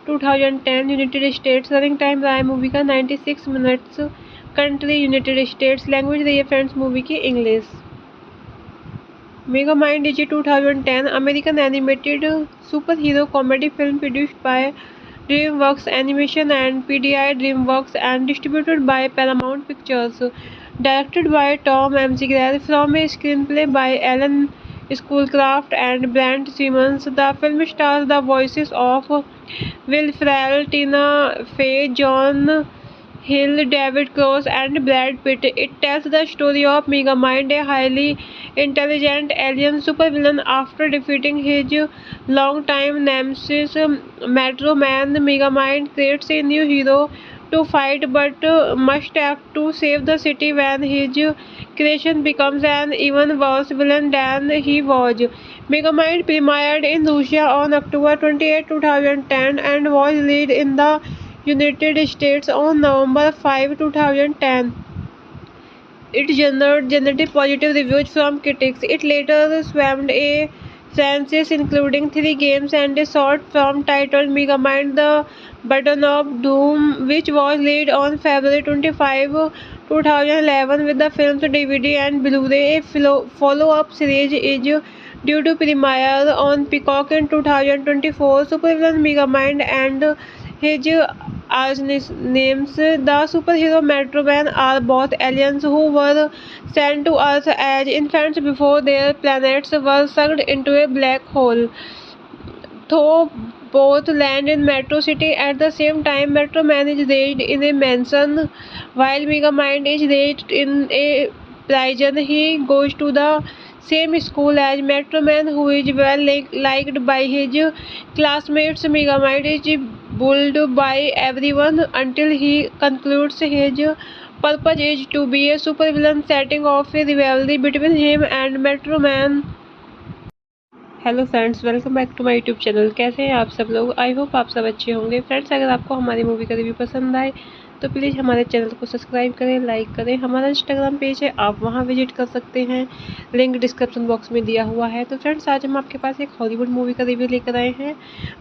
2010, यूनाइटेड स्टेट्स। रनिंग टाइम रहा है मूवी का 96 minutes. Country United States. Language रही है फ्रेंड्स मूवी की English. Mega mind is 2010 American animated super hero comedy film produced by DreamWorks Animation and PDI DreamWorks and distributed by Paramount Pictures. Directed by Tom M.C. Grell from a screenplay by Alan Schoolcraft and Brent Simmons. The film stars the voices of Will Ferrell, Tina Fey, John Hill, David Cross and Brad Pitt. It tells the story of Megamind, a highly intelligent alien supervillain. After defeating his longtime nemesis Metro Man, Megamind creates a new hero to fight but must act to save the city when his creation becomes an even worse villain than he was. Megamind premiered in Russia on October 28, 2010 and was released in the United States on November 5, 2010. It generated positive reviews from critics. It later spawned a franchise including 3 games and a short film titled Megamind: The Button of Doom, which was released on February 25, 2011 with the film's DVD and Blu-ray. A follow-up series is due to premiere on Peacock in 2024. Supervillain Megamind and his archnemesis, the superhero Metro Man, are both aliens who were sent to Earth as infants before their planets were sucked into a black hole. Though both land in Metro City at the same time, Metro Man is raised in a mansion while Megamind is raised in a prison. He goes to the same school as Metro Man, who is well liked by his classmates. Megamind is bullied by everyone until he concludes his purpose is to be a supervillain, setting off a rivalry between him and Metro Man. Hello friends, welcome back to my YouTube channel. कैसे हैं आप सब लोग? I hope आप सब अच्छे होंगे। Friends, अगर आपको हमारी मूवी का रिव्यू पसंद आए तो प्लीज़ हमारे चैनल को सब्सक्राइब करें, लाइक करें। हमारा इंस्टाग्राम पेज है, आप वहां विजिट कर सकते हैं, लिंक डिस्क्रिप्शन बॉक्स में दिया हुआ है। तो फ्रेंड्स, आज हम आपके पास एक हॉलीवुड मूवी का रिव्यू लेकर आए हैं।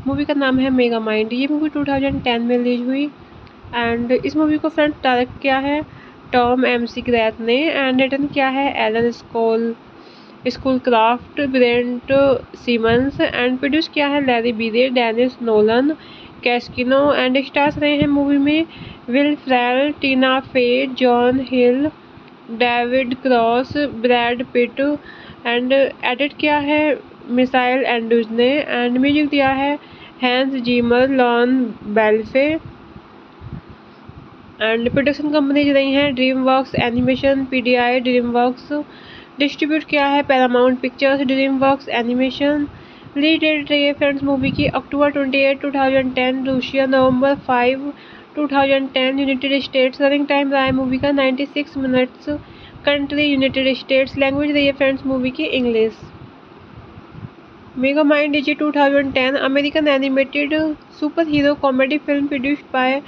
मूवी का नाम है मेगा माइंड। ये मूवी 2010 में रिलीज हुई एंड इस मूवी को फ्रेंड्स डायरेक्ट किया है टॉम एम.सी. ग्रैथ ने एंड रिटन किया है Alan Schoolcraft, Brent Simmons and produce किया है Larry Breay, Denise Nolan, Cascino and stars रहे हैं मूवी में Will Ferrell, Tina Fey, John Hill, David Cross, Brad Pitt and edit किया है मिसाइल एंड्रूज ने एंड म्यूजिक दिया है हैंस जीमर, लॉन बेल्फे एंड प्रोडक्शन कंपनीज रही हैं DreamWorks animation, PDI, DreamWorks. Distribute किया है Paramount Pictures, DreamWorks animation. Release date रही है फ्रेंड्स मूवी की अक्टूबर 28, 2010, रूसिया नवंबर 5, 2010, यूनाइटेड स्टेट्स। रनिंग टाइम रहा है मूवी का 96 minutes. Country United States. Language रही है फ्रेंड्स मूवी की English. Mega mind is 2010 American animated super hero comedy film produced by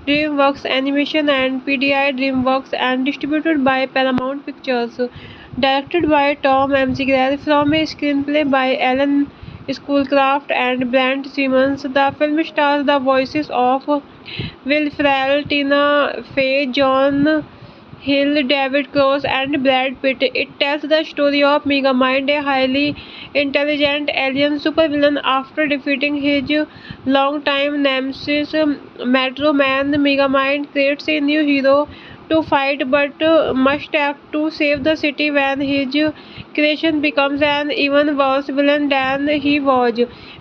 DreamWorks Animation and PDI DreamWorks and distributed by Paramount Pictures. Directed by Tom McGrath from a screenplay by Alan Schoolcraft and Brent Simmons, the film stars the voices of Will Ferrell, Tina Fey, John Hill, David Cross, and Brad Pitt. It tells the story of Megamind, a highly intelligent alien supervillain. After defeating his longtime nemesis, Metro Man, Megamind creates a new hero to fight, but must act to save the city when his creation becomes an even worse villain than he was.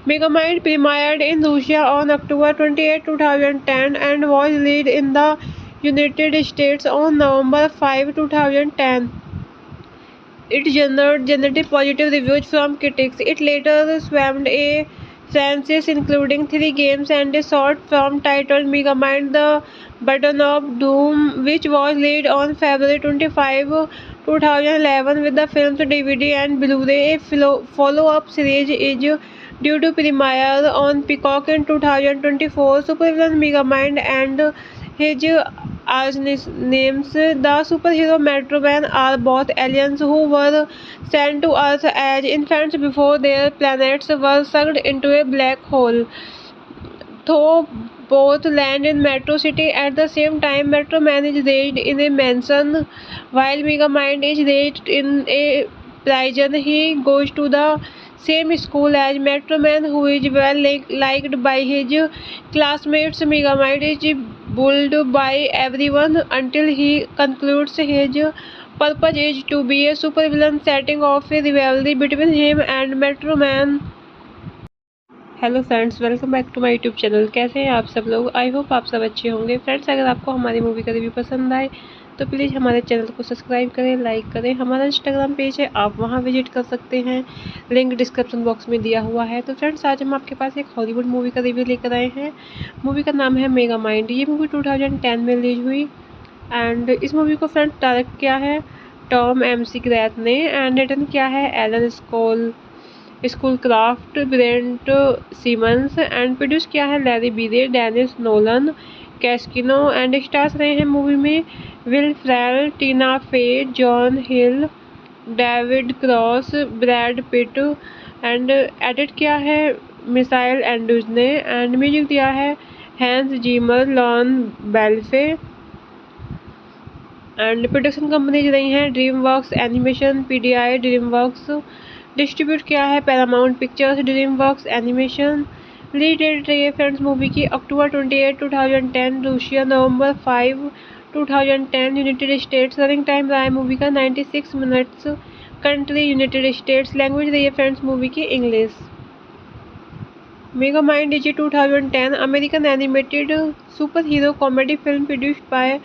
Megamind premiered in Russia on October 28, 2010 and was released in the United States on November 5, 2010. It generated positive reviews from critics. It later spawned a franchise including 3 games and a short film titled Megamind The Button of Doom, which was released on February 25, 2011 with the film's DVD and Blu-ray. A follow-up series is due to premiere on Peacock in 2024. Supervillain Megamind and his archnemesis, the superhero Metro Man, are both aliens who were sent to Earth as infants before their planets were sucked into a black hole. Though both land in Metro City at the same time, Metro Man is raised in a mansion while Megamind is raised in a prison. He goes to the same school as Metro Man, who is well liked by his classmates. Megamind is bullied by everyone until he concludes his purpose is to be a supervillain, setting off a rivalry between him and Metro Man. Hello friends, welcome back to my YouTube channel. कैसे हैं आप सब लोग? I hope आप सब अच्छे होंगे। Friends, अगर आपको हमारी मूवी का रिव्यू पसंद आए तो प्लीज़ हमारे चैनल को सब्सक्राइब करें, लाइक करें। हमारा इंस्टाग्राम पेज है, आप वहां विजिट कर सकते हैं, लिंक डिस्क्रिप्शन बॉक्स में दिया हुआ है। तो फ्रेंड्स, आज हम आपके पास एक हॉलीवुड मूवी का रिव्यू लेकर आए हैं। मूवी का नाम है मेगामाइंड। ये मूवी 2010 में रिलीज हुई एंड इस मूवी को फ्रेंड्स डायरेक्ट किया है टॉम McGrath ने एंड रिटन किया है Alan Schoolcraft, Brent Simmons and produce किया है Larry Breay, Denise Nolan, Cascino and stars रहे हैं मूवी में Will Ferrell, Tina Fey, John Hill, David Cross, Brad Pitt and edit किया है मिसाइल एंड्रूज ने एंड म्यूजिक दिया है हैंस जीमर, लॉन बेल्फे एंड प्रोडक्शन कंपनीज रही हैं DreamWorks animation, PDI DreamWorks. Distribute किया है Paramount Pictures, DreamWorks animation. Release date रही है फ्रेंड्स मूवी की October 28, 2010, Russia November 5, 2010, United States. Running time रहा है मूवी का 96 minutes. Country United States. Language रही है फ्रेंड्स मूवी की English. Megamind is 2010 American animated super hero comedy film produced by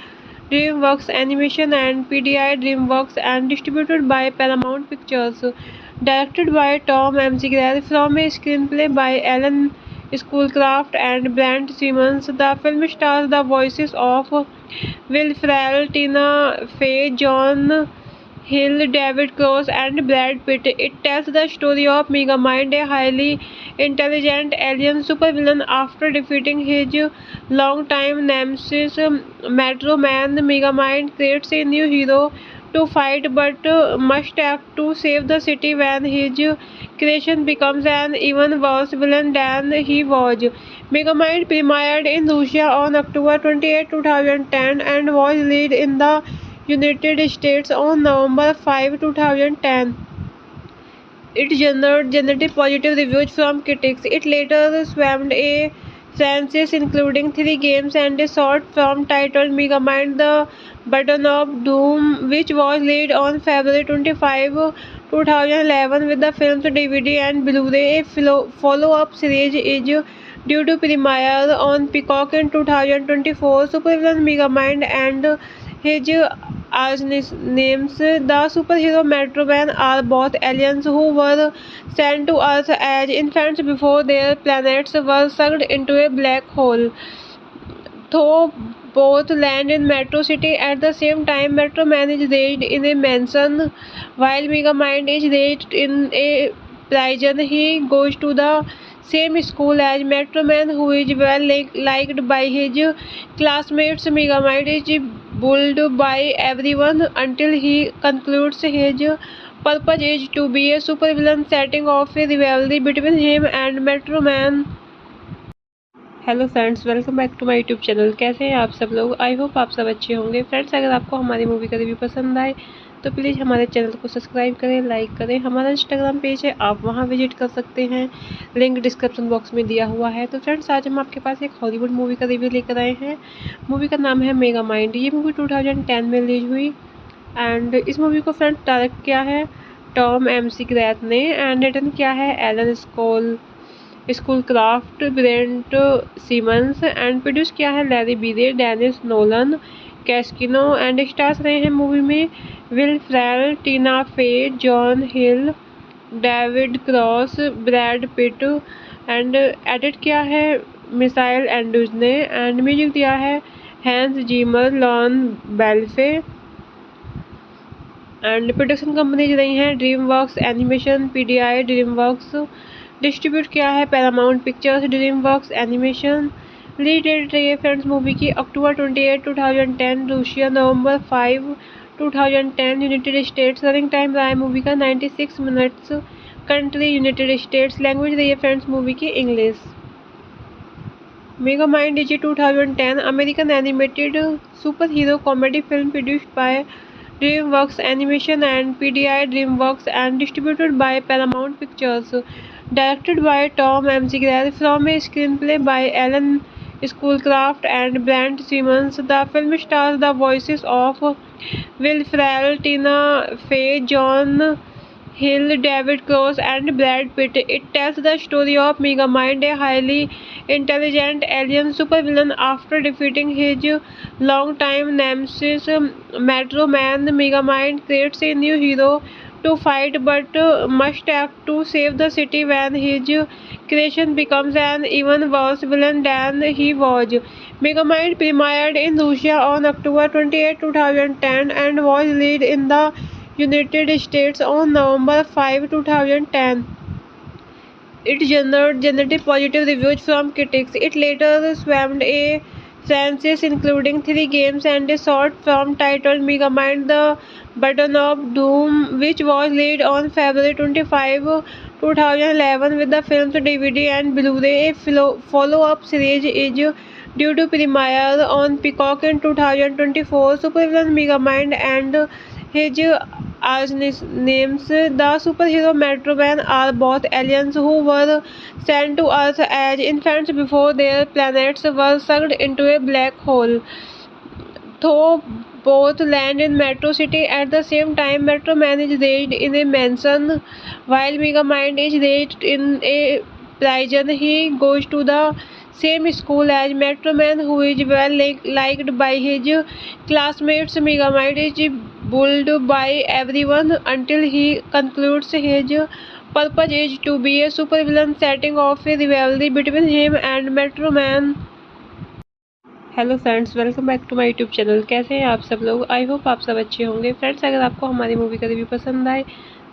DreamWorks Animation and PDI DreamWorks and distributed by Paramount Pictures. Directed by Tom McGrath from a screenplay by Alan Schoolcraft and Brent Simmons, the film stars the voices of Will Ferrell, Tina Fey, John Hill, David Cross, and Brad Pitt. It tells the story of Megamind, a highly intelligent alien supervillain. After defeating his longtime nemesis, Metro Man, Megamind creates a new hero to fight, but must act to save the city when his creation becomes an even worse villain than he was. Megamind premiered in Russia on October 28, 2010 and was released in the United States on November 5, 2010. It generated positive reviews from critics. It later spawned a franchise including 3 games and a short film titled Megamind The Button of Doom, which was released on February 25, 2011 with the film's DVD and Blu-ray. A follow-up series is due to premiere on Peacock in 2024. Supervillain Megamind and his archnemesis, the superhero Metro Man, are both aliens who were sent to Earth as infants before their planets were sucked into a black hole. Though both land in Metro City at the same time, Metro Man is raised in a mansion while Megamind is raised in a prison. He goes to the same school as Metro Man, who is well liked by his classmates. Megamind is bullied by everyone until he concludes his purpose is to be a supervillain, setting off a rivalry between him and Metro Man. Hello friends, welcome back to my YouTube channel. कैसे हैं आप सब लोग? I hope आप सब अच्छे होंगे। Friends, अगर आपको हमारी मूवी का रिव्यू पसंद आए तो प्लीज़ हमारे चैनल को सब्सक्राइब करें, लाइक करें। हमारा इंस्टाग्राम पेज है, आप वहां विजिट कर सकते हैं, लिंक डिस्क्रिप्शन बॉक्स में दिया हुआ है। तो फ्रेंड्स, आज हम आपके पास एक हॉलीवुड मूवी का रिव्यू लेकर आए हैं। मूवी का नाम है मेगा माइंड। ये मूवी 2010 में रिलीज हुई एंड इस मूवी को फ्रेंड्स डायरेक्ट किया है टॉम एम.सी. ग्रैथ ने एंड रिटन किया है Alan Schoolcraft, Brent Simmons and produce किया है Larry Breay, Denise Nolan, Cascino and stars रहे हैं मूवी में Will Ferrell, Tina Fey, John Hill, David Cross, Brad Pitt and edit किया है मिसाइल एंड्रूज ने एंड म्यूजिक दिया है हैंस जीमर, लॉन बेल्फे एंड प्रोडक्शन कंपनीज रही हैं DreamWorks animation, PDI, DreamWorks. Distribute किया है Paramount Pictures, DreamWorks animation. Release date रही है फ्रेंड्स मूवी की अक्टूबर 28, 2010, रूसिया नवंबर 5, 2010, यूनाइटेड स्टेट्स। रनिंग टाइम रहा है मूवी का 96 minutes. Country United States. Language रही है फ्रेंड्स मूवी की English. Mega mind is 2010 American animated super hero comedy film produced by DreamWorks Animation and PDI DreamWorks and distributed by Paramount Pictures. Directed by Tom M.C. Grell from a screenplay by Alan Schoolcraft and Brent Simmons. The film stars the voices of Will Ferrell, Tina Fey, John Hill, David Cross and Brad Pitt. It tells the story of Megamind, a highly intelligent alien supervillain. After defeating his longtime nemesis Metro Man, Megamind creates a new hero to fight but must act to save the city when his creation becomes an even worse villain than he was. Megamind premiered in Russia on October 28, 2010 and was released in the United States on November 5, 2010. It generated positive reviews from critics. It later spawned a franchise including 3 games and a short film titled Megamind: The Button of Doom, which was released on February 25, 2011 with the film's DVD and Blu-ray. A follow-up series is due to premiere on Peacock in 2024. Supervillain Megamind and his archnemesis, the superhero Metro Man, are both aliens who were sent to Earth as infants before their planets were sucked into a black hole. Though both land in Metro City at the same time, Metro Man is raised in a mansion while Megamind is raised in a prison. He goes to the same school as Metro Man, who is well liked by his classmates. Megamind is bullied by everyone until he concludes his purpose is to be a supervillain, setting off a rivalry between him and Metro Man. Hello friends, welcome back to my YouTube channel. कैसे हैं आप सब लोग? I hope आप सब अच्छे होंगे। Friends, अगर आपको हमारी मूवी का रिव्यू पसंद आए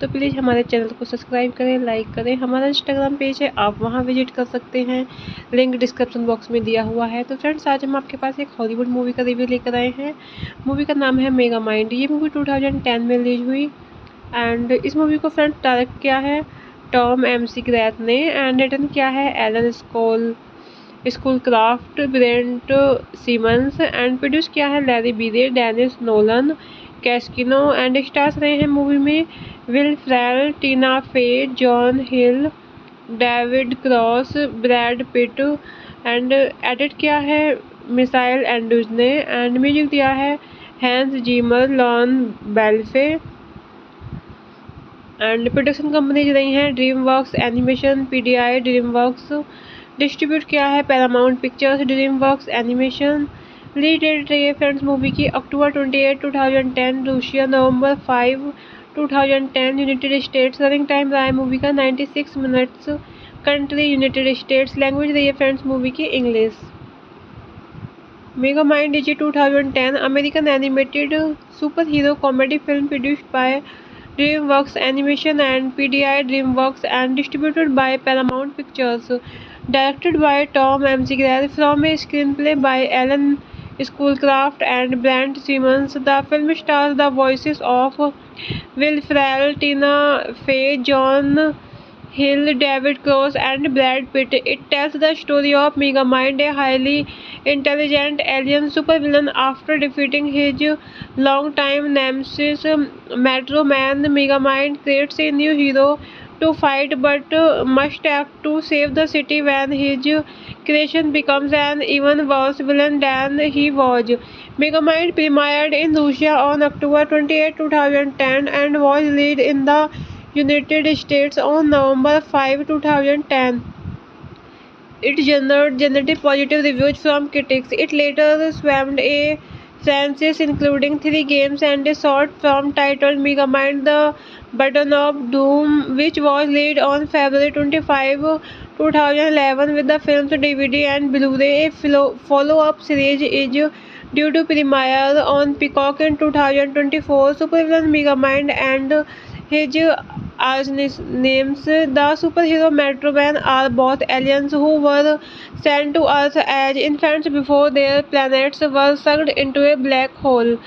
तो प्लीज़ हमारे चैनल को सब्सक्राइब करें, लाइक करें। हमारा इंस्टाग्राम पेज है, आप वहां विजिट कर सकते हैं, लिंक डिस्क्रिप्शन बॉक्स में दिया हुआ है। तो फ्रेंड्स, आज हम आपके पास एक हॉलीवुड मूवी का रिव्यू लेकर आए हैं। मूवी का नाम है मेगा माइंड। ये मूवी 2010 में रिलीज हुई एंड इस मूवी को फ्रेंड्स डायरेक्ट किया है टॉम M.C. ग्रैथ ने एंड रिटन किया है Alan Schoolcraft, Brent Simmons and produce किया है Larry Breay, Denise Nolan, Cascino and stars रहे हैं मूवी में Will Ferrell, Tina Fey, John Hill, David Cross, Brad Pitt and edit किया है मिसाइल एंड्रूज ने एंड म्यूजिक दिया है हैंस जीमर, लॉन बेल्फे एंड प्रोडक्शन कंपनीज रही हैं DreamWorks animation, PDI, DreamWorks. Distribute किया है Paramount Pictures, DreamWorks animation. Release date रही है फ्रेंड्स मूवी की अक्टूबर 28, 2010, रूसिया नवंबर 5, 2010, यूनाइटेड स्टेट्स। रनिंग टाइम रहा है मूवी का 96 minutes. Country United States. Language रही है फ्रेंड्स मूवी की English. Mega mind is 2010 American animated super hero comedy film produced by DreamWorks Animation and PDI DreamWorks and distributed by Paramount Pictures. Directed by Tom McGrath from a screenplay by Alan Schoolcraft and Brent Simmons, the film stars the voices of Will Ferrell, Tina Fey, John Hill, David Cross, and Brad Pitt. It tells the story of Megamind, a highly intelligent alien supervillain. After defeating his longtime nemesis, Metro Man, Megamind creates a new hero to fight, but must act to save the city when his creation becomes an even worse villain than he was. Megamind premiered in Russia on October 28, 2010 and was released in the United States on November 5, 2010. It generated positive reviews from critics. It later spawned a franchise including 3 games and a short film titled Megamind the Button of Doom, which was released on February 25, 2011 with the film's DVD and Blu-ray. A follow-up series is due to premiere on Peacock in 2024. Supervillain Megamind and his archnemesis, the superhero Metro Man, are both aliens who were sent to Earth as infants before their planets were sucked into a black hole.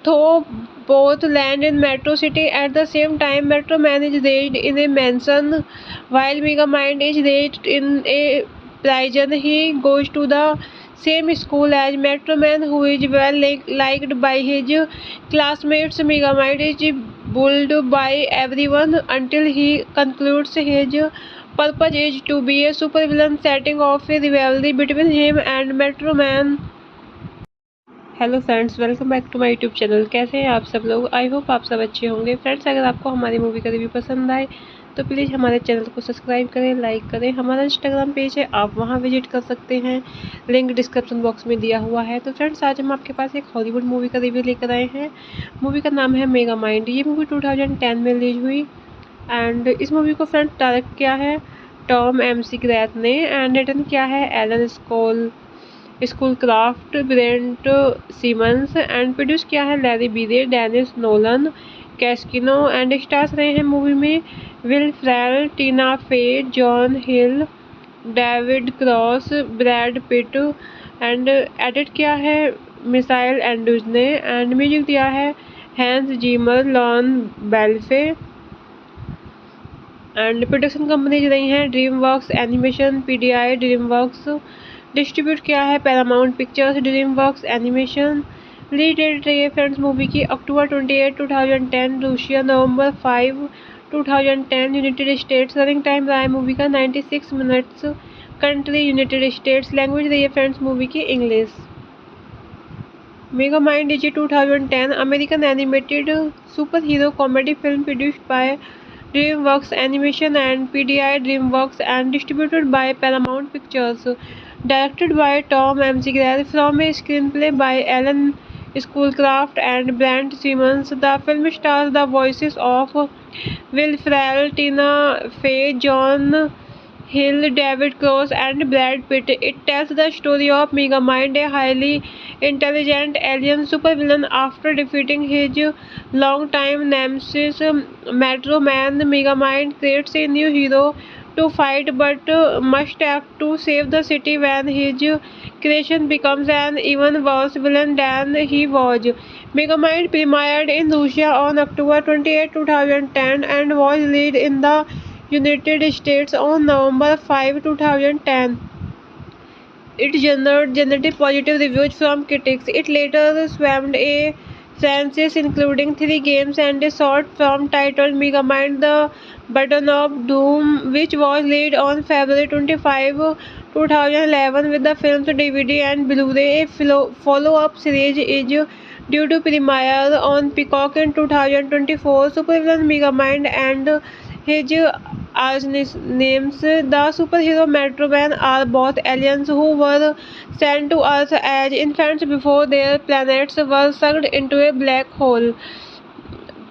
Though both land in Metro City at the same time, Metro Man is raised in a mansion while Megamind is raised in a prison. He goes to the same school as Metro Man, who is well liked by his classmates. Megamind is bullied by everyone until he concludes his purpose is to be a supervillain, setting off a rivalry between him and Metro Man. Hello friends, welcome back to my YouTube channel. कैसे हैं आप सब लोग? I hope आप सब अच्छे होंगे। Friends, अगर आपको हमारी मूवी का रिव्यू पसंद आए तो प्लीज़ हमारे चैनल को सब्सक्राइब करें, लाइक करें। हमारा इंस्टाग्राम पेज है, आप वहां विजिट कर सकते हैं, लिंक डिस्क्रिप्शन बॉक्स में दिया हुआ है। तो फ्रेंड्स, आज हम आपके पास एक हॉलीवुड मूवी का रिव्यू लेकर आए हैं। मूवी का नाम है मेगामाइंड। ये मूवी 2010 में रिलीज हुई एंड इस मूवी को फ्रेंड्स डायरेक्ट किया है टॉम McGrath ने एंड रिटन किया है Alan Schoolcraft, Brent Simmons and produce किया है Larry Breay, Denise Nolan, Cascino and stars रहे हैं मूवी में Will Ferrell, Tina Fey, John Hill, David Cross, Brad Pitt and edit किया है मिसाइल एंड्रूज ने एंड म्यूजिक दिया है हैंस जीमर, लॉन बेल्फे एंड प्रोडक्शन कंपनीज रही हैं DreamWorks animation, PDI DreamWorks. Distribute किया है Paramount Pictures, DreamWorks animation. Release date रही है फ्रेंड्स मूवी की October 28, 2010, Russia November 5, 2010, United States. Running time रहा है मूवी का 96 minutes. Country United States. Language रही है फ्रेंड्स मूवी की English. Megamind is 2010 American animated super hero comedy film produced by DreamWorks Animation and PDI DreamWorks and distributed by Paramount Pictures. Directed by Tom McGrath from a screenplay by Alan Schoolcraft and Brent Simmons, the film stars the voices of Will Ferrell, Tina Fey, John Hill, David Cross, and Brad Pitt. It tells the story of Megamind, a highly intelligent alien supervillain. After defeating his longtime nemesis, Metro Man, Megamind creates a new hero to fight, but must act to save the city when his creation becomes an even worse villain than he was. Megamind premiered in Russia on October 28, 2010 and was released in the United States on November 5, 2010. It generated positive reviews from critics. It later spawned a franchise including 3 games and a short film titled Megamind the Button of Doom, which was released on February 25, 2011 with the film's DVD and Blu-ray. A follow-up series is due to premiere on Peacock in 2024. Supervillain Megamind and his archnemesis, the superhero Metro Man, are both aliens who were sent to Earth as infants before their planets were sucked into a black hole.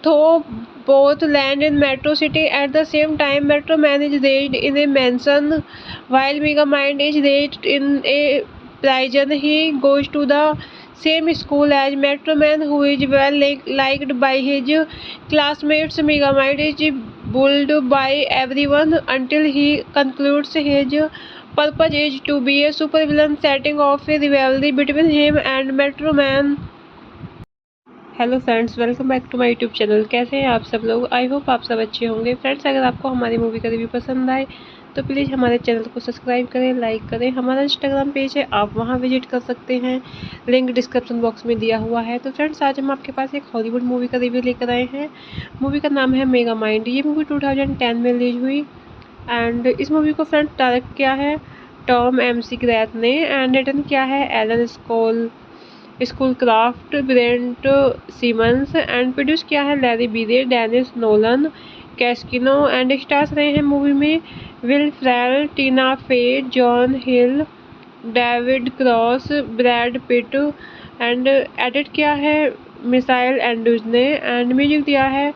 Though both land in Metro City at the same time, Metro Man is raised in a mansion while Megamind is raised in a prison. He goes to the same school as Metro Man, who is well liked by his classmates. Megamind is bullied by everyone until he concludes his purpose is to be a supervillain, setting off a rivalry between him and Metro Man. Hello friends, welcome back to my YouTube channel. कैसे हैं आप सब लोग? I hope आप सब अच्छे होंगे। Friends, अगर आपको हमारी मूवी का रिव्यू पसंद आए तो प्लीज़ हमारे चैनल को सब्सक्राइब करें, लाइक करें। हमारा इंस्टाग्राम पेज है, आप वहां विजिट कर सकते हैं, लिंक डिस्क्रिप्शन बॉक्स में दिया हुआ है। तो फ्रेंड्स, आज हम आपके पास एक हॉलीवुड मूवी का रिव्यू लेकर आए हैं। मूवी का नाम है मेगा माइंड। ये मूवी 2010 में रिलीज हुई एंड इस मूवी को फ्रेंड्स डायरेक्ट किया है टॉम एम.सी. ग्रैथ ने एंड रिटन किया है Alan Schoolcraft, Brent Simmons and produce किया है Larry Breay, Denise Nolan, Cascino and stars रहे हैं मूवी में Will Ferrell, Tina Fey, John Hill, David Cross, Brad Pitt and edit किया है मिसाइल एंड्रूज ने एंड म्यूजिक दिया है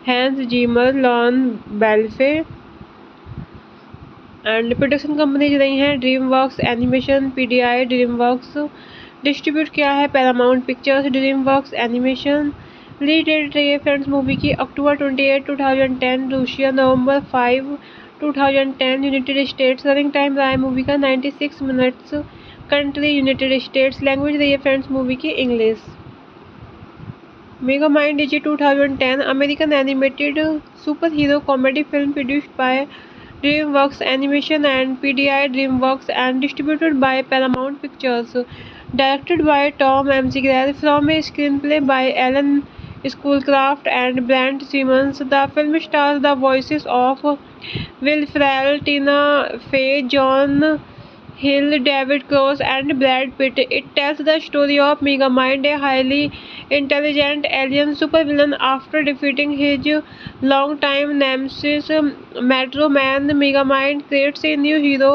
हैंस जीमर, लॉन बेल्फे एंड प्रोडक्शन कंपनीज रही हैं DreamWorks animation, PDI, DreamWorks. Distribute किया है Paramount Pictures, DreamWorks animation. Release date रही है फ्रेंड्स मूवी की अक्टूबर 28, 2010, रूसिया नवंबर 5, 2010, यूनाइटेड स्टेट्स। रनिंग टाइम रहा है मूवी का 96 minutes. Country United States. Language रही है फ्रेंड्स मूवी की English. Mega mind is 2010 American animated super hero comedy film produced by DreamWorks Animation and PDI DreamWorks and distributed by Paramount Pictures. Directed by Tom M.C. Grell from a screenplay by Alan Schoolcraft and Brent Simmons. The film stars the voices of Will Ferrell, Tina Fey, John Hill, David Cross and Brad Pitt. It tells the story of Megamind, a highly intelligent alien supervillain. After defeating his longtime nemesis Metro Man, Megamind creates a new hero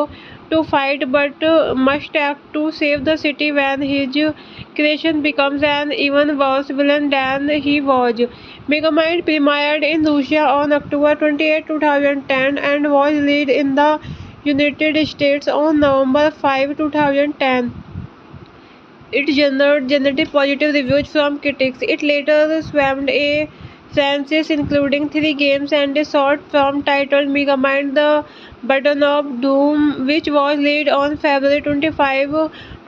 to fight but must act to save the city when his creation becomes an even worse villain than he was. Megamind premiered in Russia on October 28, 2010 and was released in the United States on November 5, 2010. It generated positive reviews from critics. It later spawned a franchise including 3 games and a short film titled Megamind: The Burden of Doom, which was released on February 25,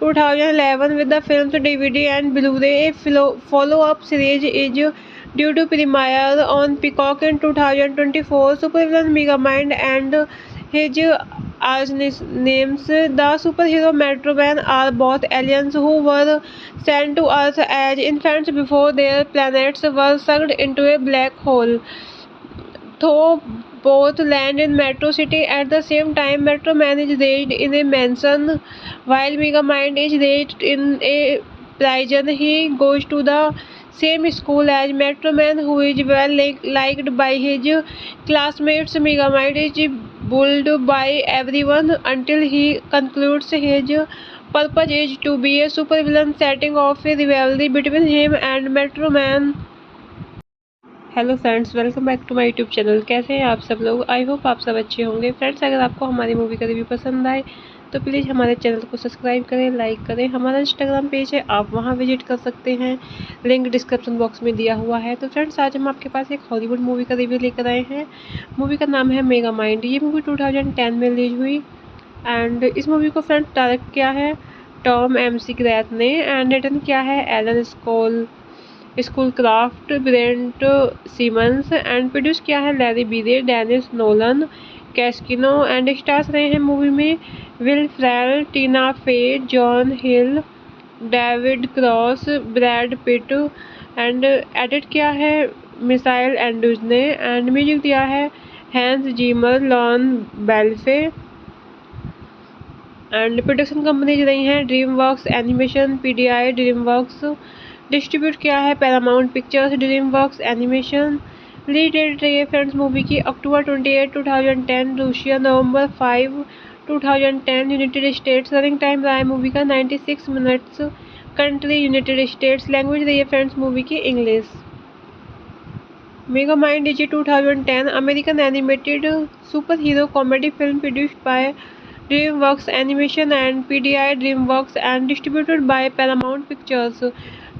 2011 with the film's DVD and Blu-ray. A follow-up series is due to premiere on Peacock in 2024. Supervillain Megamind and his archnemesis, the superhero Metro Man, are both aliens who were sent to Earth as infants before their planets were sucked into a black hole. Though both land in Metro City at the same time, Metro Man is raised in a mansion while Megamind is raised in a prison. He goes to the same school as Metro Man, who is well liked by his classmates. Megamind is bullied by everyone until he concludes his purpose is to be a supervillain, setting off a rivalry between him and Metro Man. Hello friends, welcome back to my YouTube channel. कैसे हैं आप सब लोग? I hope आप सब अच्छे होंगे। Friends, अगर आपको हमारी मूवी का रिव्यू पसंद आए तो प्लीज़ हमारे चैनल को सब्सक्राइब करें, लाइक करें। हमारा इंस्टाग्राम पेज है, आप वहां विजिट कर सकते हैं, लिंक डिस्क्रिप्शन बॉक्स में दिया हुआ है। तो फ्रेंड्स, आज हम आपके पास एक हॉलीवुड मूवी का रिव्यू लेकर आए हैं। मूवी का नाम है मेगा माइंड। ये मूवी 2010 में रिलीज हुई एंड इस मूवी को फ्रेंड्स डायरेक्ट किया है टॉम एम.सी. ग्रैथ ने एंड रिटन किया है Alan Schoolcraft, Brent Simmons and produce किया है Larry Breay, Denise Nolan, Cascino and stars रहे हैं मूवी में Will Ferrell, Tina Fey, John Hill, David Cross, Brad Pitt and edit किया है मिसाइल एंड्रूज ने एंड म्यूजिक दिया है हैंस जीमर, लॉन बेल्फे एंड प्रोडक्शन कंपनीज रही हैं DreamWorks animation, PDI, DreamWorks. Distribute किया है Paramount Pictures, DreamWorks animation. Release date रही है फ्रेंड्स मूवी की अक्टूबर 28, 2010, रूसिया नवंबर 5, 2010, यूनाइटेड स्टेट्स। रनिंग टाइम रहा है मूवी का 96 minutes. Country United States. Language रही है फ्रेंड्स मूवी की English. Mega mind is 2010 American animated super hero comedy film produced by DreamWorks Animation and PDI DreamWorks and distributed by Paramount Pictures.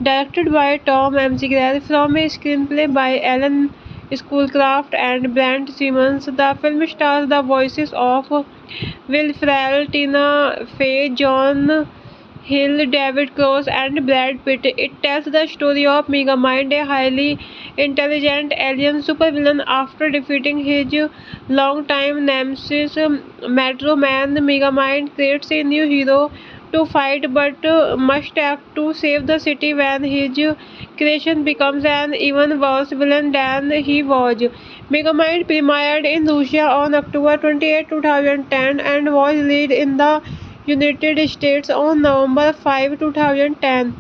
Directed by Tom McGrath from a screenplay by Alan Schoolcraft and Brent Simmons, the film stars the voices of Will Ferrell, Tina Fey, John Hill, David Cross, and Brad Pitt. It tells the story of Megamind, a highly intelligent alien supervillain. After defeating his longtime nemesis, Metro Man, Megamind creates a new hero to fight, but must act to save the city when his creation becomes an even worse villain than he was. Megamind premiered in Russia on October 28, 2010 and was released in the United States on November 5, 2010.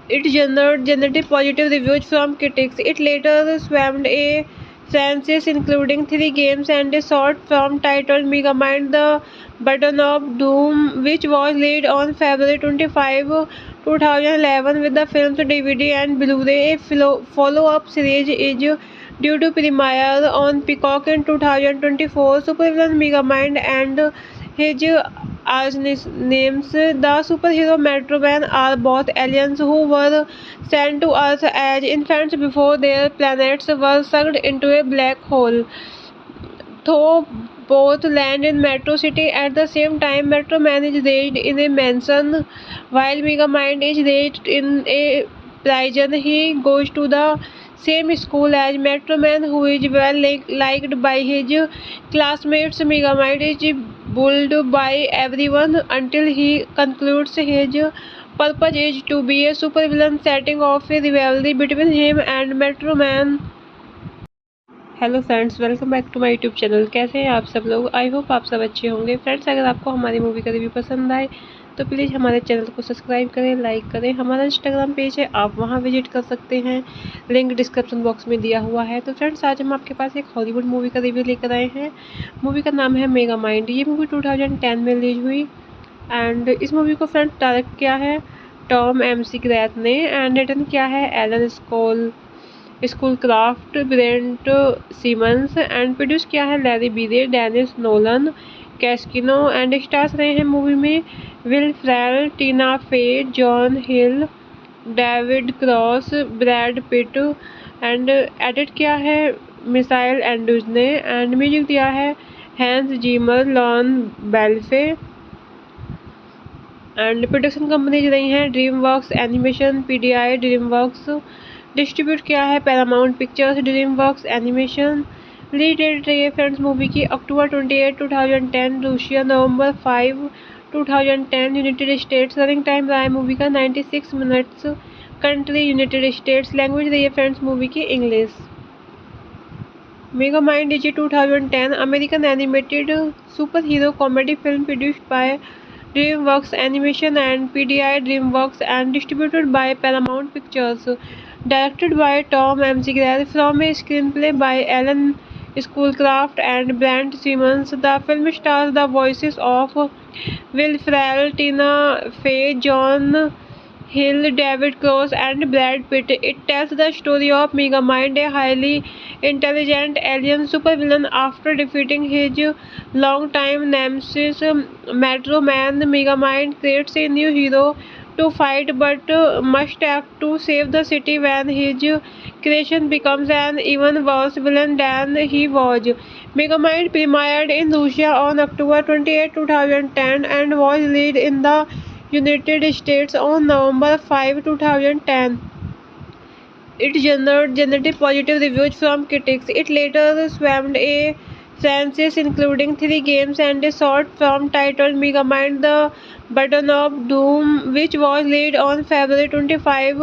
It generated positive reviews from critics. It later spawned a franchise including 3 games and a short film titled Megamind the Button of Doom, which was released on February 25, 2011 with the film's DVD and Blu-ray. A follow-up series is due to premiere on Peacock in 2024. Supervillain Megamind and his archnemesis, the superhero Metro Man, are both aliens who were sent to Earth as infants before their planets were sucked into a black hole. Though both land in Metro City at the same time, Metro Man is raised in a mansion while Megamind is raised in a prison. He goes to the same school as Metro Man, who is well liked by his classmates. Megamind is bullied by everyone until he concludes his purpose is to be a supervillain, setting off a rivalry between him and Metro Man. Hello friends, welcome back to my YouTube channel. कैसे हैं आप सब लोग? I hope आप सब अच्छे होंगे। Friends, अगर आपको हमारी मूवी का रिव्यू पसंद आए तो प्लीज़ हमारे चैनल को सब्सक्राइब करें, लाइक करें। हमारा इंस्टाग्राम पेज है, आप वहां विजिट कर सकते हैं, लिंक डिस्क्रिप्शन बॉक्स में दिया हुआ है। तो फ्रेंड्स, आज हम आपके पास एक हॉलीवुड मूवी का रिव्यू लेकर आए हैं। मूवी का नाम है मेगामाइंड। ये मूवी 2010 में रिलीज हुई एंड इस मूवी को फ्रेंड्स डायरेक्ट किया है टॉम McGrath ने एंड रिटन किया है Alan Schoolcraft, Brent Simmons and produce किया है Larry Breay, Denise Nolan, Cascino and stars रहे हैं मूवी में Will Ferrell, Tina Fey, John Hill, David Cross, Brad Pitt and edit किया है मिसाइल एंड्रूज ने एंड म्यूजिक दिया है हैंस जीमर, लॉन बेल्फे एंड प्रोडक्शन कंपनीज रही हैं DreamWorks animation, PDI DreamWorks. Distribute किया है Paramount Pictures, DreamWorks animation. Release date रही है फ्रेंड्स मूवी की October 28, 2010, Russia November 5, 2010, United States. Running time रहा है मूवी का 96 minutes. Country United States. Language रही है फ्रेंड्स मूवी की English. Megamind is 2010 American animated super hero comedy film produced by DreamWorks Animation and PDI DreamWorks and distributed by Paramount Pictures. Directed by Tom McGrath from a screenplay by Alan Schoolcraft and Brent Simmons, the film stars the voices of Will Ferrell, Tina Fey, John Hill, David Cross, and Brad Pitt. It tells the story of Megamind, a highly intelligent alien supervillain. After defeating his longtime nemesis, Metro Man, Megamind creates a new hero to fight, but must act to save the city when his creation becomes an even worse villain than he was. Megamind premiered in Russia on October 28, 2010 and was released in the United States on November 5, 2010. It generated positive reviews from critics. It later spawned a franchise including 3 games and a short film titled Megamind the Button of Doom, which was released on February 25,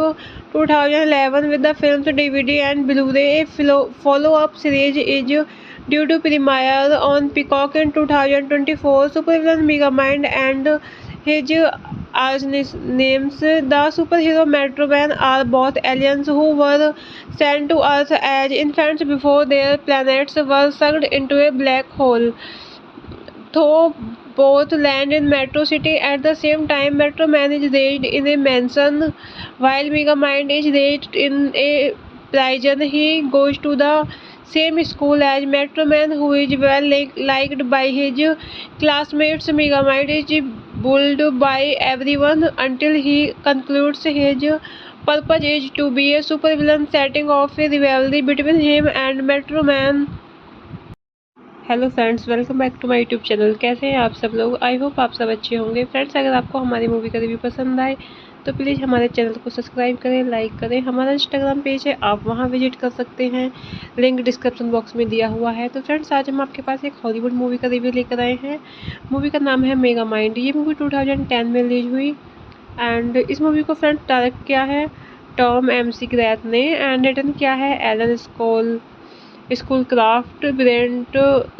2011 with the film's DVD and Blu-ray. A follow-up series is due to premiere on Peacock in 2024. Supervillain Megamind and his archnemesis, the superhero Metro Man, are both aliens who were sent to Earth as infants before their planets were sucked into a black hole. Though both land in Metro City at the same time, Metro Man is raised in a mansion while Megamind is raised in a prison. He goes to the same school as Metro Man, who is well liked by his classmates. Megamind is bullied by everyone until he concludes his purpose is to be a supervillain, setting off a rivalry between him and Metro Man. Hello friends, welcome back to my YouTube channel. कैसे हैं आप सब लोग? I hope आप सब अच्छे होंगे। Friends, अगर आपको हमारी मूवी का रिव्यू पसंद आए तो प्लीज़ हमारे चैनल को सब्सक्राइब करें, लाइक करें। हमारा इंस्टाग्राम पेज है, आप वहां विजिट कर सकते हैं, लिंक डिस्क्रिप्शन बॉक्स में दिया हुआ है। तो फ्रेंड्स, आज हम आपके पास एक हॉलीवुड मूवी का रिव्यू लेकर आए हैं। मूवी का नाम है मेगा माइंड। ये मूवी 2010 में रिलीज हुई एंड इस मूवी को फ्रेंड्स डायरेक्ट किया है टॉम एम.सी. ग्रैथ ने एंड रिटन किया है Alan Schoolcraft, Brent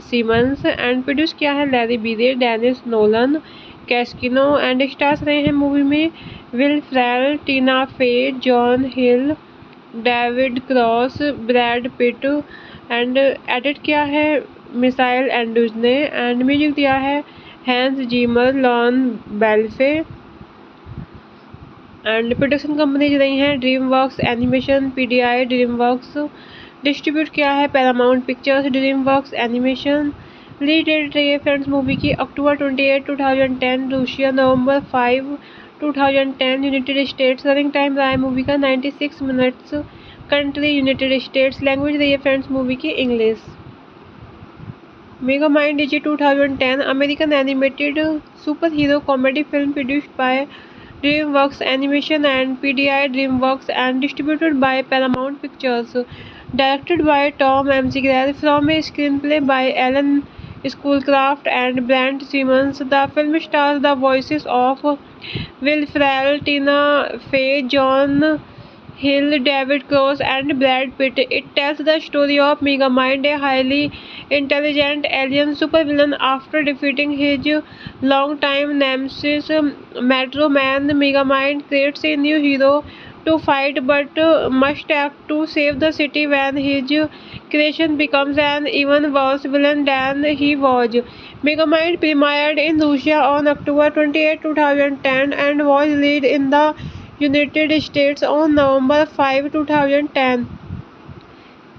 Simmons and produce किया है Larry Breay, Denise Nolan, Cascino and stars रहे हैं मूवी में Will Ferrell, Tina Fey, John Hill, David Cross, Brad Pitt and edit किया है मिसाइल एंड्रूज ने एंड म्यूजिक दिया है हैंस जीमर, लॉन बेल्फे एंड प्रोडक्शन कंपनीज रही हैं DreamWorks animation, PDI, DreamWorks. Distribute किया है Paramount Pictures, DreamWorks animation. Release date रही है फ्रेंड्स मूवी की अक्टूबर 28, 2010, रूसिया नवंबर 5, 2010, यूनाइटेड स्टेट्स। रनिंग टाइम रहा है मूवी का 96 minutes. Country United States. Language रही है फ्रेंड्स मूवी की English. Mega mind is 2010 American animated super hero comedy film produced by DreamWorks Animation and PDI DreamWorks and distributed by Paramount Pictures. Directed by Tom M.C. Grell from a screenplay by Alan Schoolcraft and Brent Simmons. The film stars the voices of Will Ferrell, Tina Fey, John Hill, David Cross and Brad Pitt. It tells the story of Megamind, a highly intelligent alien supervillain. After defeating his longtime nemesis Metro Man, Megamind creates a new hero to fight but must act to save the city when his creation becomes an even worse villain than he was. Megamind premiered in Russia on October 28, 2010 and was released in the United States on November 5, 2010.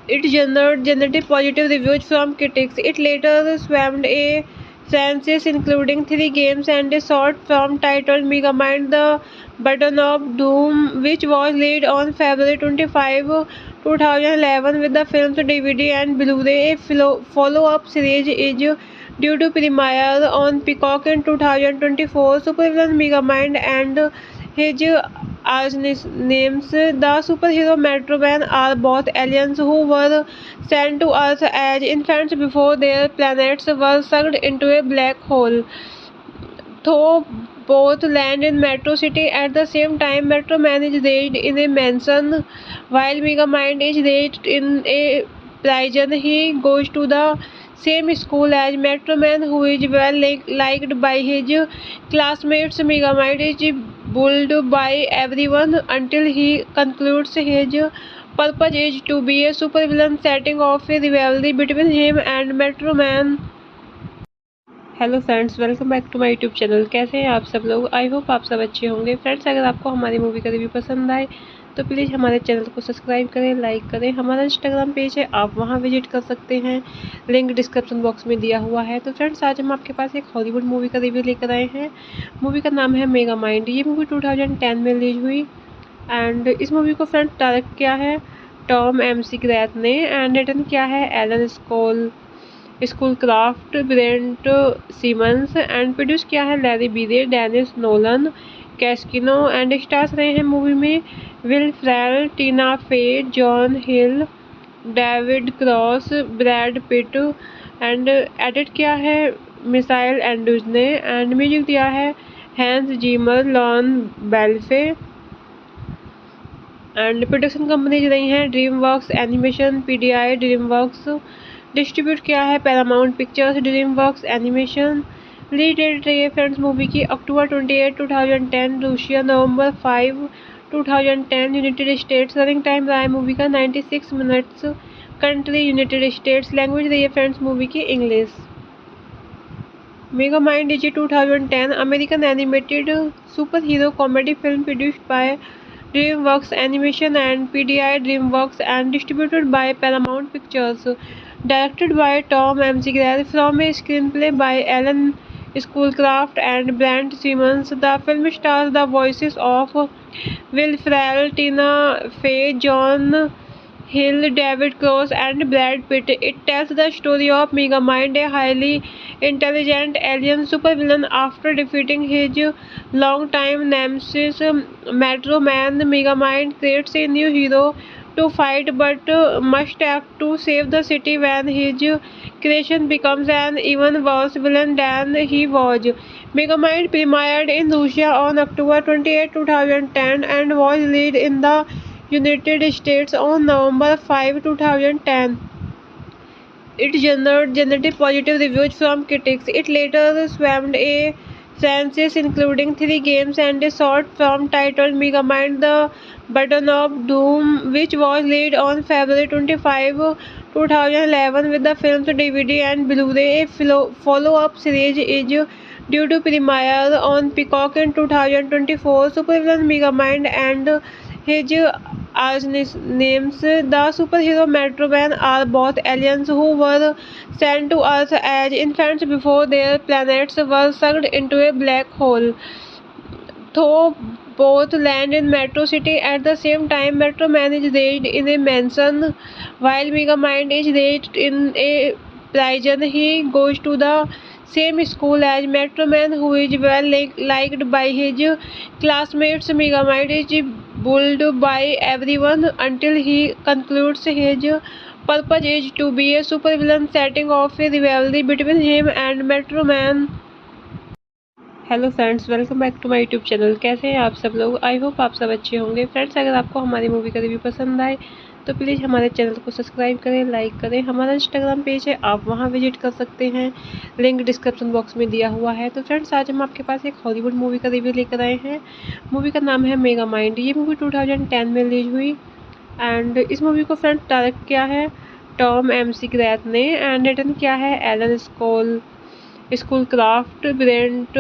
It generated positive reviews from critics. It later spawned a franchise including 3 games and a short film titled Megamind: The Button of Doom, which was released on February 25, 2011 with the film's DVD and Blu-ray. A follow-up series is due to premiere on Peacock in 2024. Supervillain Megamind and his archnemesis, the superhero Metro Man, are both aliens who were sent to Earth as infants before their planets were sucked into a black hole. Though both land in Metro City at the same time, Metro Man is raised in a mansion while Megamind is raised in a prison. He goes to the same school as Metro Man, who is well liked by his classmates. Megamind is bullied by everyone until he concludes his purpose is to be a supervillain, setting off a rivalry between him and Metro Man. Hello friends, welcome back to my YouTube channel. कैसे हैं आप सब लोग? I hope आप सब अच्छे होंगे। Friends, अगर आपको हमारी मूवी का रिव्यू पसंद आए तो प्लीज़ हमारे चैनल को सब्सक्राइब करें, लाइक करें। हमारा इंस्टाग्राम पेज है, आप वहां विजिट कर सकते हैं, लिंक डिस्क्रिप्शन बॉक्स में दिया हुआ है। तो फ्रेंड्स, आज हम आपके पास एक हॉलीवुड मूवी का रिव्यू लेकर आए हैं। मूवी का नाम है मेगा माइंड। ये मूवी 2010 में रिलीज हुई एंड इस मूवी को फ्रेंड्स डायरेक्ट किया है टॉम एम.सी. ग्रैथ ने एंड रिटन किया है Alan Schoolcraft, Brent Simmons and produce किया है Larry Breay, Denise Nolan, Cascino and stars रहे हैं मूवी में Will Ferrell, Tina Fey, John Hill, David Cross, Brad Pitt and edit किया है मिसाइल एंड्रूज ने एंड म्यूजिक दिया है हैंस जीमर, लॉन बेल्फे एंड प्रोडक्शन कंपनीज रही हैं DreamWorks animation, PDI, DreamWorks. Distribute किया है Paramount Pictures, DreamWorks animation. Release date रही है फ्रेंड्स मूवी की अक्टूबर 28, 2010, रूसिया नवंबर 5, 2010, यूनाइटेड स्टेट्स। रनिंग टाइम रहा है मूवी का 96 minutes. Country United States. Language रही है फ्रेंड्स मूवी की English. Mega mind is 2010 American animated super hero comedy film produced by DreamWorks Animation and PDI DreamWorks and distributed by Paramount Pictures. Directed by Tom McGrath from a screenplay by Alan Schoolcraft and Brent Simmons, the film stars the voices of Will Ferrell, Tina Fey, John Hill, David Cross, and Brad Pitt. It tells the story of Megamind, a highly intelligent alien supervillain. After defeating his longtime nemesis, Metro Man, Megamind creates a new hero to fight, but must act to save the city when his creation becomes an even worse villain than he was. Megamind premiered in Russia on October 28, 2010 and was released in the United States on November 5, 2010. It generated positive reviews from critics. It later spawned a franchise including 3 games and a short film titled Megamind The Button of Doom, which was released on February 25, 2011 with the film's DVD and Blu-ray. A follow-up series is due to premiere on Peacock in 2024. Supervillain Megamind and his archnemesis, the superhero Metro Man, are both aliens who were sent to Earth as infants before their planets were sucked into a black hole. Though both land in Metro City at the same time, Metro Man is raised in a mansion while Megamind is raised in a prison. He goes to the same school as Metro Man, who is well liked by his classmates. Megamind is bullied by everyone until he concludes his purpose is to be a supervillain, setting off a rivalry between him and Metro Man. Hello friends, welcome back to my YouTube channel. कैसे हैं आप सब लोग? I hope आप सब अच्छे होंगे। Friends, अगर आपको हमारी मूवी का रिव्यू पसंद आए तो प्लीज़ हमारे चैनल को सब्सक्राइब करें, लाइक करें। हमारा इंस्टाग्राम पेज है, आप वहां विजिट कर सकते हैं, लिंक डिस्क्रिप्शन बॉक्स में दिया हुआ है। तो फ्रेंड्स, आज हम आपके पास एक हॉलीवुड मूवी का रिव्यू लेकर आए हैं। मूवी का नाम है मेगामाइंड। ये मूवी 2010 में रिलीज हुई एंड इस मूवी को फ्रेंड्स डायरेक्ट किया है टॉम McGrath ने एंड रिटन किया है Alan Schoolcraft, Brent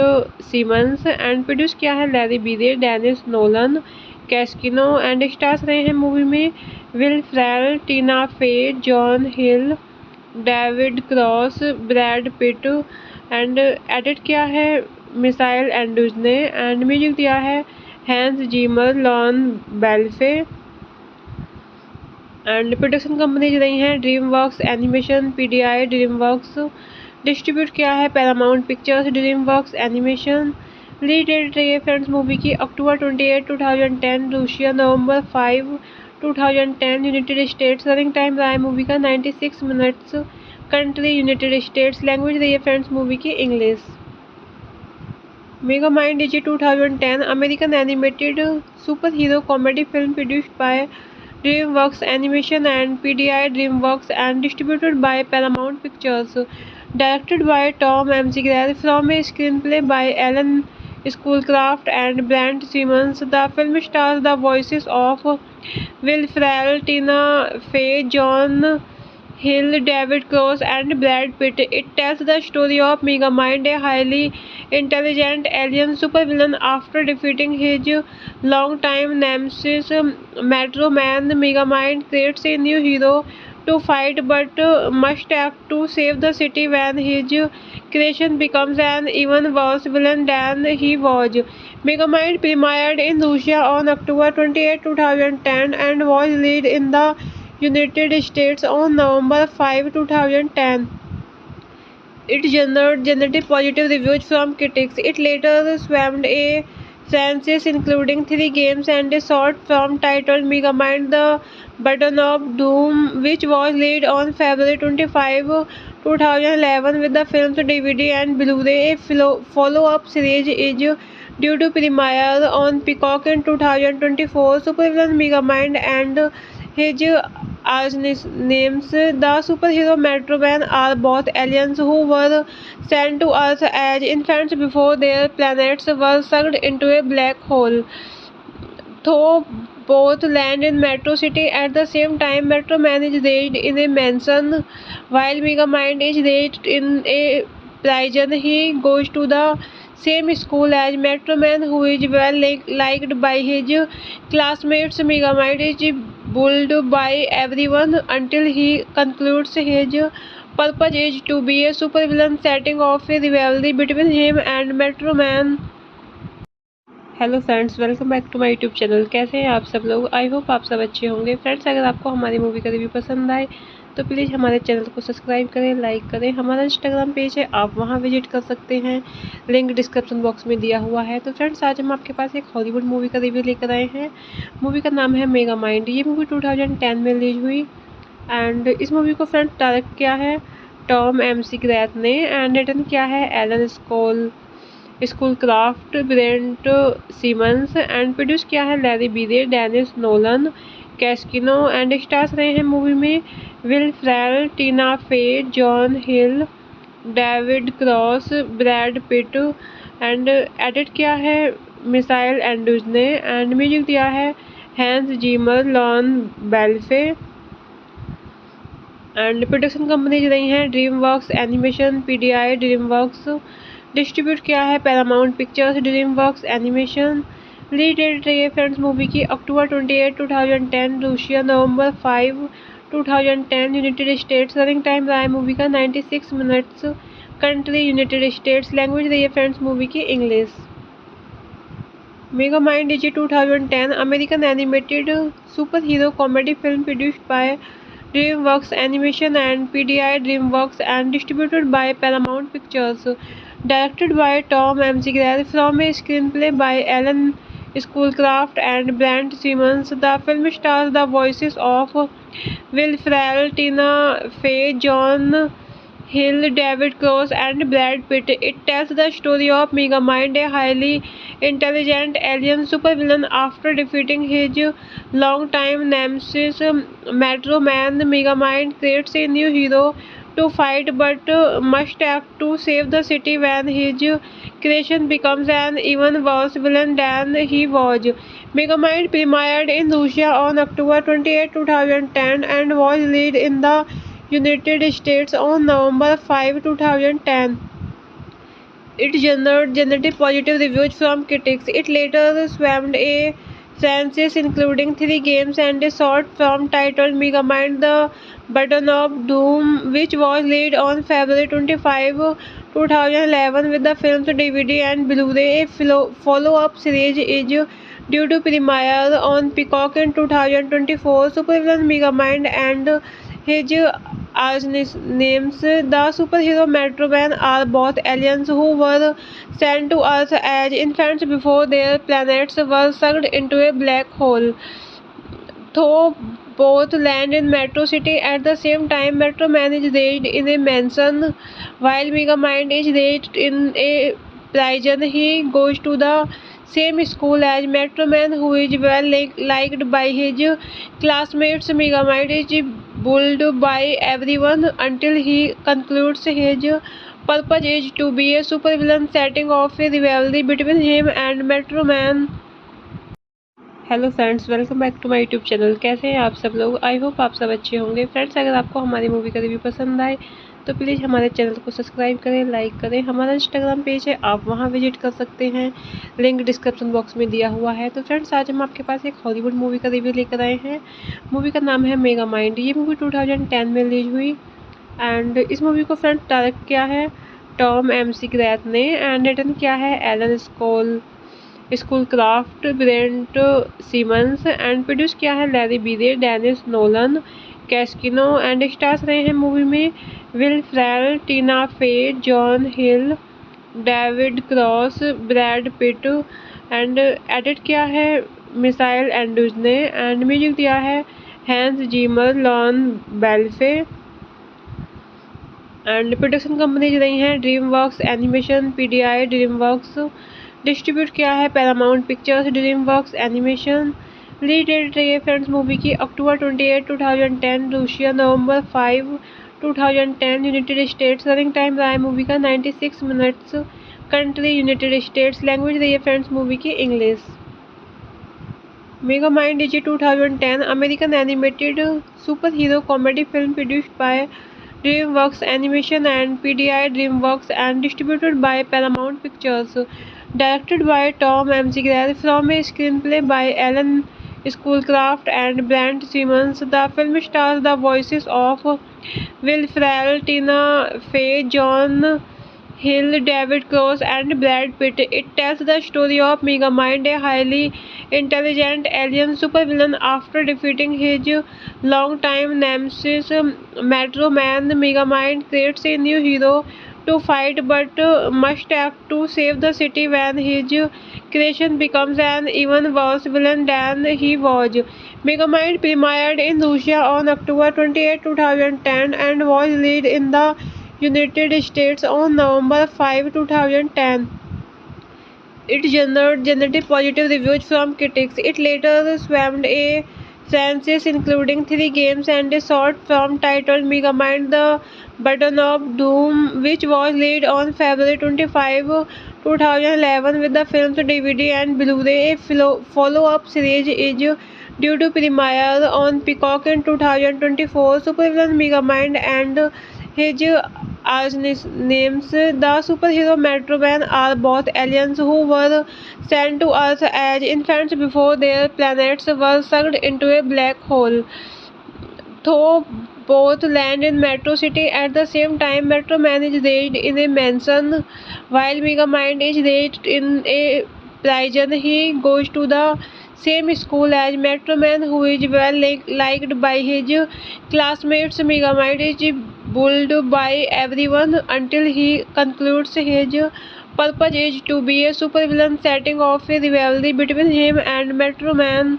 Simmons and produce किया है Larry Breay, Denise Nolan, Cascino and stars रहे हैं मूवी में Will Ferrell, Tina Fey, John Hill, David Cross, Brad Pitt and edit किया है मिसाइल एंड्रूज ने एंड म्यूजिक दिया है हैंस जीमर, लॉन बेल्फे एंड प्रोडक्शन कंपनीज रही हैं DreamWorks animation, PDI DreamWorks. Distribute किया है Paramount Pictures, DreamWorks animation. Release date रही है फ्रेंड्स मूवी की October 28, 2010, Russia November 5, 2010, United States. Running time रहा है मूवी का 96 minutes. Country United States. Language रही है फ्रेंड्स मूवी की English. Megamind is 2010 American animated super hero comedy film produced by DreamWorks Animation and PDI DreamWorks and distributed by Paramount Pictures. Directed by Tom McGrath from a screenplay by Alan Schoolcraft and Brent Simmons, the film stars the voices of Will Ferrell, Tina Fey, John Hill, David Cross, and Brad Pitt. It tells the story of Megamind, a highly intelligent alien supervillain. After defeating his longtime nemesis, Metro Man, Megamind creates a new hero to fight, but must act to save the city when his creation becomes an even worse villain than he was. Megamind premiered in Russia on October 28, 2010 and was released in the United States on November 5, 2010. It generated positive reviews from critics. It later spawned a franchise including 3 games and a short film titled Megamind The Button of Doom, which was released on February 25, 2011 with the film's DVD and Blu-ray. A follow-up series is due to premiere on Peacock in 2024. Supervillain Megamind and his archnemesis, the superhero Metro Man, are both aliens who were sent to Earth as infants before their planets were sucked into a black hole. Though both land in Metro City at the same time, Metro Man is raised in a mansion while Megamind is raised in a prison. He goes to the same school as Metro Man, who is well liked by his classmates. Megamind is bullied by everyone until he concludes his purpose is to be a supervillain, setting off a rivalry between him and Metro Man. Hello friends, welcome back to my YouTube channel. कैसे हैं आप सब लोग? I hope आप सब अच्छे होंगे। Friends, अगर आपको हमारी मूवी का रिव्यू पसंद आए तो प्लीज़ हमारे चैनल को सब्सक्राइब करें, लाइक करें। हमारा इंस्टाग्राम पेज है, आप वहां विजिट कर सकते हैं, लिंक डिस्क्रिप्शन बॉक्स में दिया हुआ है। तो फ्रेंड्स, आज हम आपके पास एक हॉलीवुड मूवी का रिव्यू लेकर आए हैं। मूवी का नाम है मेगा माइंड। ये मूवी 2010 में रिलीज हुई एंड इस मूवी को फ्रेंड्स डायरेक्ट किया है टॉम एम.सी. ग्रैथ ने एंड रिटन किया है Alan Schoolcraft, Brent Simmons and produce किया है Larry Breay, Denise Nolan, Cascino and stars रहे हैं मूवी में Will Ferrell, Tina Fey, John Hill, David Cross, Brad Pitt and edit किया है मिसाइल एंड्रूज ने एंड म्यूजिक दिया है हैंस जीमर, लॉन बेल्फे एंड प्रोडक्शन कंपनीज रही हैं DreamWorks animation, PDI, DreamWorks. Distribute किया है Paramount Pictures, DreamWorks animation. Release date रही है फ्रेंड्स मूवी की अक्टूबर 28, 2010, रूसिया नवंबर 5, 2010, यूनाइटेड स्टेट्स। रनिंग टाइम रहा है मूवी का 96 minutes. Country United States. Language रही है फ्रेंड्स मूवी की English. Mega mind is 2010 American animated super hero comedy film produced by DreamWorks Animation and PDI DreamWorks and distributed by Paramount Pictures. Directed by Tom M.C. Grell from a screenplay by Alan Schoolcraft and Brent Simmons. The film stars the voices of Will Ferrell, Tina Fey, John Hill, David Cross and Brad Pitt. It tells the story of Megamind, a highly intelligent alien supervillain. After defeating his longtime nemesis Metro Man, Megamind creates a new hero to fight but must act to save the city when his creation becomes an even worse villain than he was. Megamind premiered in Russia on October 28, 2010 and was released in the United States on November 5, 2010. It generated positive reviews from critics. It later spawned a franchise including 3 games and a short film titled Megamind: The Button of Doom, which was released on February 25, 2011 with the film's DVD and Blu-ray. A follow-up series is due to premiere on Peacock in 2024. Supervillain Megamind and his archnemesis, the superhero Metro Man, are both aliens who were sent to Earth as infants before their planets were sucked into a black hole. Though both land in Metro City at the same time, Metro Man is raised in a mansion while Megamind is raised in a prison. He goes to the same school as Metro Man, who is well liked by his classmates. Megamind is bullied by everyone until he concludes his purpose is to be a supervillain, setting off a rivalry between him and Metro Man. Hello friends, welcome back to my YouTube channel. कैसे हैं आप सब लोग? I hope आप सब अच्छे होंगे। Friends, अगर आपको हमारी मूवी का रिव्यू पसंद आए तो प्लीज़ हमारे चैनल को सब्सक्राइब करें, लाइक करें। हमारा इंस्टाग्राम पेज है, आप वहां विजिट कर सकते हैं, लिंक डिस्क्रिप्शन बॉक्स में दिया हुआ है। तो फ्रेंड्स, आज हम आपके पास एक हॉलीवुड मूवी का रिव्यू लेकर आए हैं। मूवी का नाम है मेगा माइंड। ये मूवी 2010 में रिलीज हुई एंड इस मूवी को फ्रेंड्स डायरेक्ट किया है टॉम एम.सी. ग्रैथ ने एंड रिटन किया है Alan Schoolcraft, Brent Simmons and produce किया है Larry Breay, Denise Nolan, Cascino and stars रहे हैं मूवी में Will Ferrell, Tina Fey, John Hill, David Cross, Brad Pitt and edit किया है मिसाइल एंड्रूज ने एंड म्यूजिक दिया है हैंस जीमर, लॉन बेल्फे एंड प्रोडक्शन कंपनीज रही हैं DreamWorks animation, PDI, DreamWorks. Distribute किया है Paramount Pictures, DreamWorks animation. Release date रही है फ्रेंड्स मूवी की अक्टूबर 28, 2010, रूसिया नवंबर 5, 2010, यूनाइटेड स्टेट्स। रनिंग टाइम रहा है मूवी का 96 minutes. Country United States. Language रही है फ्रेंड्स मूवी की English. Mega mind is 2010 American animated super hero comedy film produced by DreamWorks Animation and PDI DreamWorks and distributed by Paramount Pictures. Directed by Tom McGrath from a screenplay by Alan Schoolcraft and Brent Simmons, the film stars the voices of Will Ferrell, Tina Fey, John Hill, David Cross, and Brad Pitt. It tells the story of Megamind, a highly intelligent alien supervillain. After defeating his longtime nemesis, Metro Man, Megamind creates a new hero to fight, but must act to save the city when his creation becomes an even worse villain than he was. Megamind premiered in Russia on October 28, 2010 and was released in the United States on November 5, 2010. It generated positive reviews from critics. It later spawned a franchise including 3 games and a short film titled Megamind The Button of Doom, which was released on February 25, 2011 with the film's DVD and Blu-ray. A follow-up series is due to premiere on Peacock in 2024. Supervillain Megamind and his archnemesis, the superhero Metro Man, are both aliens who were sent to Earth as infants before their planets were sucked into a black hole. Though both land in Metro City at the same time, Metro Man is raised in a mansion while Megamind is raised in a prison. He goes to the same school as Metro Man, who is well liked by his classmates. Megamind is bullied by everyone until he concludes his purpose is to be a supervillain, setting off a rivalry between him and Metro Man.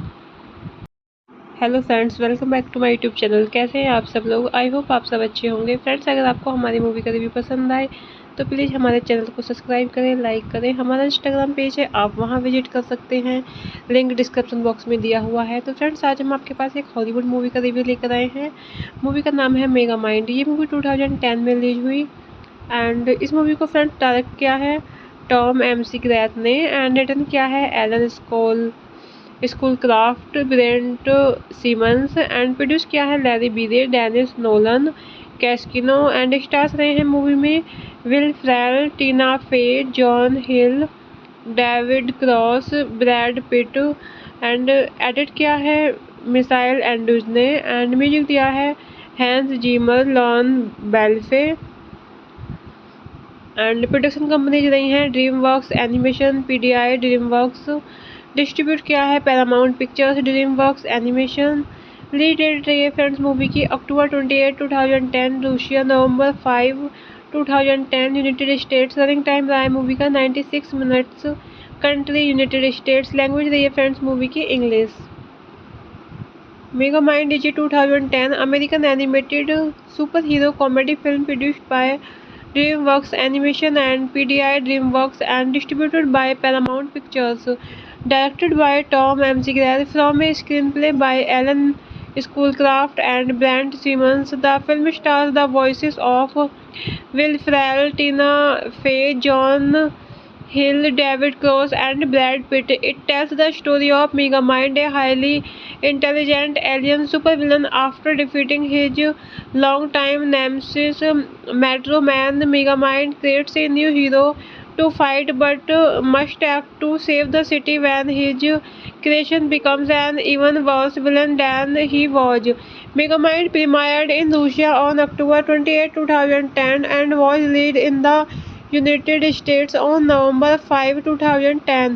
Hello friends, welcome back to my YouTube channel. कैसे हैं आप सब लोग? I hope आप सब अच्छे होंगे। Friends, अगर आपको हमारी मूवी का रिव्यू पसंद आए तो प्लीज़ हमारे चैनल को सब्सक्राइब करें, लाइक करें। हमारा इंस्टाग्राम पेज है, आप वहां विजिट कर सकते हैं, लिंक डिस्क्रिप्शन बॉक्स में दिया हुआ है। तो फ्रेंड्स, आज हम आपके पास एक हॉलीवुड मूवी का रिव्यू लेकर आए हैं। मूवी का नाम है मेगामाइंड। ये मूवी 2010 में रिलीज हुई एंड इस मूवी को फ्रेंड्स डायरेक्ट किया है टॉम McGrath ने एंड रिटन किया है Alan Schoolcraft, Brent Simmons and produce किया है Larry Breay, Denise Nolan, Cascino and stars रहे हैं मूवी में Will Ferrell, Tina Fey, John Hill, David Cross, Brad Pitt and edit किया है मिसाइल एंड्रूज ने एंड म्यूजिक दिया है हैंस जीमर, लॉन बेल्फे एंड प्रोडक्शन कंपनीज रही हैं DreamWorks animation, PDI DreamWorks. Distribute किया है Paramount Pictures, DreamWorks animation. Release date रही है फ्रेंड्स मूवी की October 28, 2010, Russia November 5, 2010, United States. Running time रहा है मूवी का 96 minutes. Country United States. Language रही है फ्रेंड्स मूवी की English. Megamind is 2010 American animated super hero comedy film produced by DreamWorks Animation and PDI DreamWorks and distributed by Paramount Pictures. Directed by Tom McGrath from a screenplay by Alan Schoolcraft and Brent Simmons, the film stars the voices of Will Ferrell, Tina Fey, John Hill, David Cross, and Brad Pitt. It tells the story of Megamind, a highly intelligent alien supervillain. After defeating his longtime nemesis, Metro Man, Megamind creates a new hero to fight, but must act to save the city when his creation becomes an even worse villain than he was. Megamind premiered in Russia on October 28, 2010 and was released in the United States on November 5, 2010.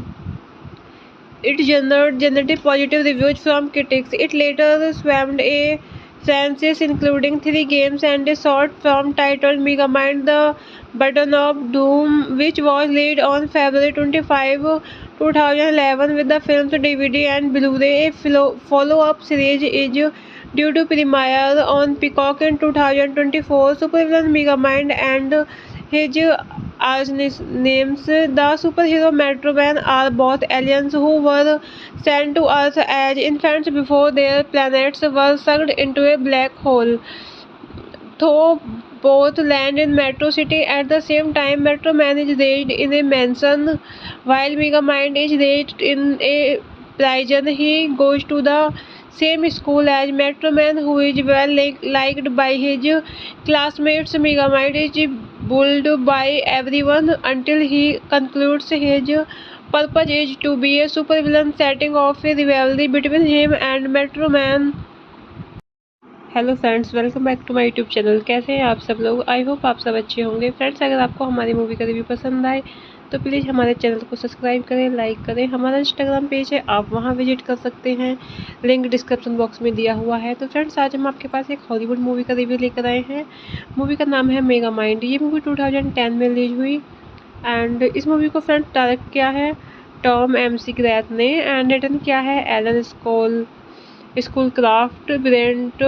It generated positive reviews from critics. It later spawned a franchise including 3 games and a short film titled Megamind The Button of Doom, which was released on February 25, 2011 with the film's DVD and Blu-ray. A follow-up series is due to premiere on Peacock in 2024. Supervillain Megamind and his archnemesis, the superhero Metro Man, are both aliens who were sent to Earth as infants before their planets were sucked into a black hole. Though both land in Metro City at the same time, Metro Man is raised in a mansion while Megamind is raised in a prison. He goes to the same school as Metro Man, who is well liked by his classmates. Megamind is bullied by everyone until he concludes his purpose is to be a supervillain, setting off a rivalry between him and Metro Man. Hello friends, welcome back to my YouTube channel. कैसे हैं आप सब लोग? I hope आप सब अच्छे होंगे। Friends, अगर आपको हमारी मूवी का रिव्यू पसंद आए तो प्लीज़ हमारे चैनल को सब्सक्राइब करें, लाइक करें। हमारा इंस्टाग्राम पेज है, आप वहां विजिट कर सकते हैं, लिंक डिस्क्रिप्शन बॉक्स में दिया हुआ है। तो फ्रेंड्स, आज हम आपके पास एक हॉलीवुड मूवी का रिव्यू लेकर आए हैं। मूवी का नाम है मेगा माइंड। ये मूवी 2010 में रिलीज हुई एंड इस मूवी को फ्रेंड्स डायरेक्ट किया है टॉम एम.सी. ग्रैथ ने एंड रिटन किया है Alan Schoolcraft, Brent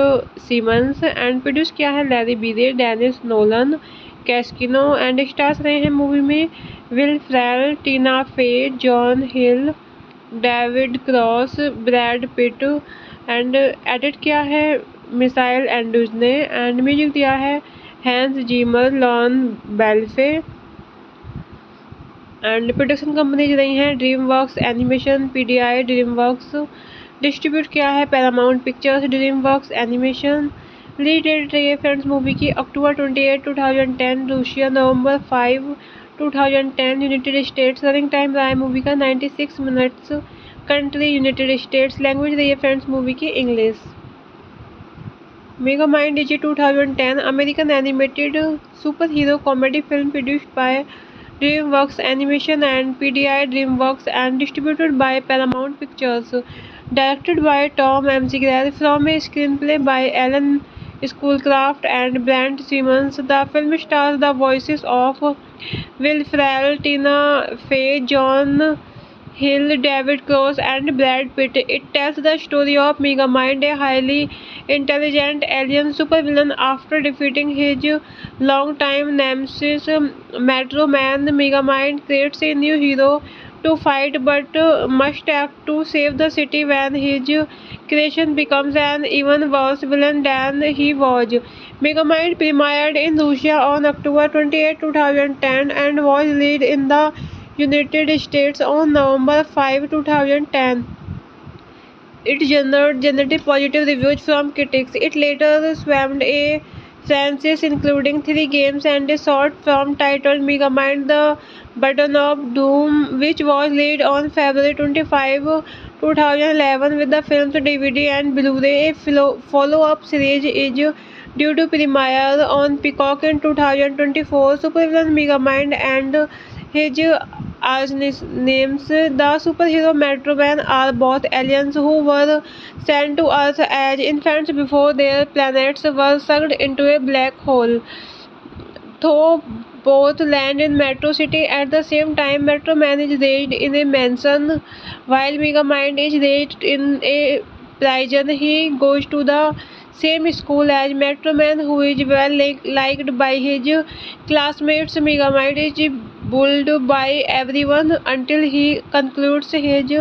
Simmons and produce किया है Larry Breay, Denise Nolan, Cascino and stars रहे हैं मूवी में Will Ferrell, Tina Fey, John Hill, David Cross, Brad Pitt and edit किया है मिसाइल एंड्रूज ने एंड म्यूजिक दिया है हैंस जीमर, लॉन बेल्फे एंड प्रोडक्शन कंपनीज रही हैं DreamWorks animation, PDI, DreamWorks. Distribute किया है Paramount Pictures, DreamWorks animation. Release date रही है फ्रेंड्स मूवी की अक्टूबर 28, 2010, रूसिया नवंबर 5, 2010, यूनाइटेड स्टेट्स। रनिंग टाइम रहा है मूवी का 96 minutes. Country United States. Language रही है फ्रेंड्स मूवी की English. Mega mind is 2010 American animated super hero comedy film produced by DreamWorks Animation and PDI DreamWorks and distributed by Paramount Pictures. Directed by Tom M.C. Grell from a screenplay by Alan Schoolcraft and Brent Simmons. The film stars the voices of Will Ferrell, Tina Fey, John Hill, David Cross and Brad Pitt. It tells the story of Megamind, a highly intelligent alien supervillain. After defeating his longtime nemesis Metro Man, Megamind creates a new hero to fight but must act to save the city when his creation becomes an even worse villain than he was. Megamind premiered in Russia on October 28, 2010 and was released in the United States on November 5, 2010. It generated positive reviews from critics. It later spawned a franchise including 3 games and a short film titled Megamind: The Burden of Doom, which was released on February 25, 2011 with the film's DVD and Blu-ray. A follow-up series is due to premiere on Peacock in 2024. Supervillain Megamind and his archnemesis, the superhero Metro Man, are both aliens who were sent to Earth as infants before their planets were sucked into a black hole. Though both land in Metro City at the same time, Metro Man is raised in a mansion while Megamind is raised in a prison. He goes to the same school as Metro Man, who is well liked by his classmates. Megamind is bullied by everyone until he concludes his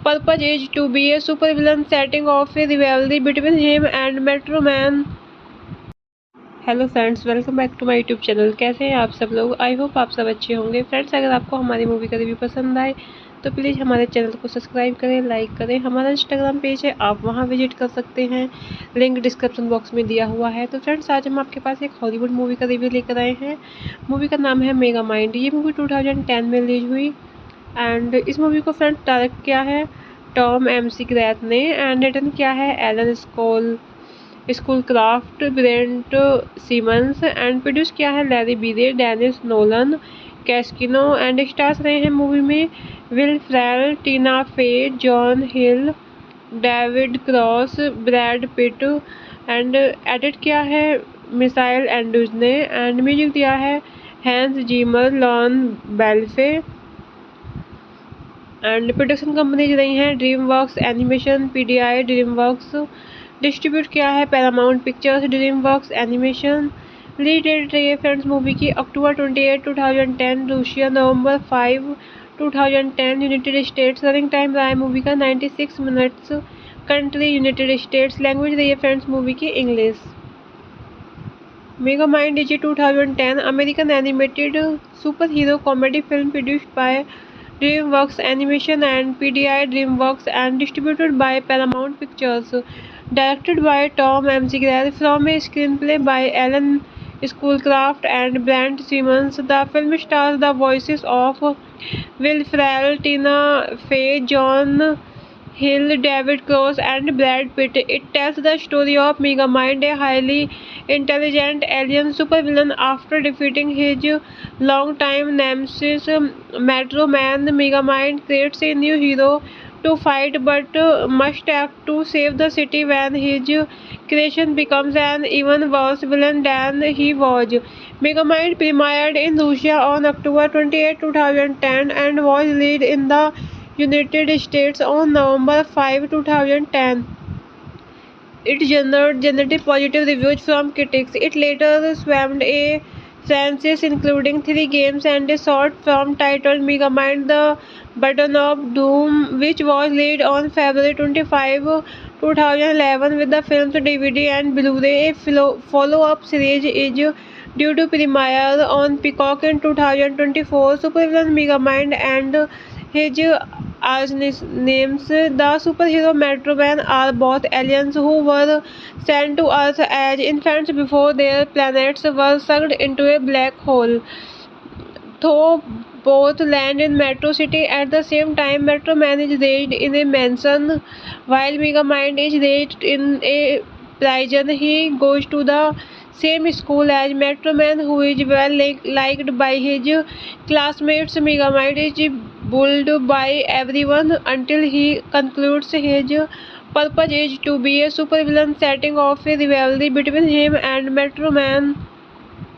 purpose is to be a supervillain, setting off a rivalry between him and Metro Man. Hello friends, welcome back to my YouTube channel. कैसे हैं आप सब लोग? I hope आप सब अच्छे होंगे। Friends, अगर आपको हमारी मूवी का रिव्यू पसंद आए तो प्लीज़ हमारे चैनल को सब्सक्राइब करें, लाइक करें। हमारा इंस्टाग्राम पेज है, आप वहां विजिट कर सकते हैं, लिंक डिस्क्रिप्शन बॉक्स में दिया हुआ है। तो फ्रेंड्स, आज हम आपके पास एक हॉलीवुड मूवी का रिव्यू लेकर आए हैं। मूवी का नाम है मेगा माइंड। ये मूवी 2010 में रिलीज हुई एंड इस मूवी को फ्रेंड्स डायरेक्ट किया है टॉम एम.सी. ग्रैथ ने एंड रिटन किया है Alan Schoolcraft, Brent Simmons and produce किया है Larry Breay, Denise Nolan, Cascino and stars रहे हैं मूवी में Will Ferrell, Tina Fey, John Hill, David Cross, Brad Pitt and edit किया है मिसाइल एंड्रूज ने एंड म्यूजिक दिया है हैंस जीमर, लॉन बेल्फे एंड प्रोडक्शन कंपनीज रही हैं DreamWorks animation, PDI, DreamWorks. Distribute किया है Paramount Pictures, DreamWorks animation. Release date रही है फ्रेंड्स मूवी की अक्टूबर 28, 2010, रूसिया नवंबर 5, 2010, यूनाइटेड स्टेट्स। रनिंग टाइम रहा है मूवी का 96 minutes. Country United States. Language रही है फ्रेंड्स मूवी की English. Mega mind is 2010 American animated super hero comedy film produced by DreamWorks Animation and PDI DreamWorks and distributed by Paramount Pictures. Directed by Tom McGrath from a screenplay by Alan Schoolcraft and Brent Simmons, the film stars the voices of Will Ferrell, Tina Fey, John Hill, David Cross, and Brad Pitt. It tells the story of Megamind, a highly intelligent alien supervillain. After defeating his longtime nemesis, Metro Man, Megamind creates a new hero to fight, but must act to save the city when his creation becomes an even worse villain than he was. Megamind premiered in Russia on October 28, 2010 and was released in the United States on November 5, 2010. It generated positive reviews from critics. It later spawned a franchise including 3 games and a short film titled Megamind: The Button of Doom, which was released on February 25, 2011 with the film's DVD and Blu-ray. A follow-up series is due to premiere on Peacock in 2024. Supervillain Megamind and his archnemesis, the superhero Metro Man, are both aliens who were sent to Earth as infants before their planets were sucked into a black hole. Though both land in Metro City at the same time, Metro Man is raised in a mansion while Megamind is raised in a prison. He goes to the same school as Metro Man, who is well liked by his classmates. Megamind is bullied by everyone until he concludes his purpose is to be a supervillain, setting off a rivalry between him and Metro Man.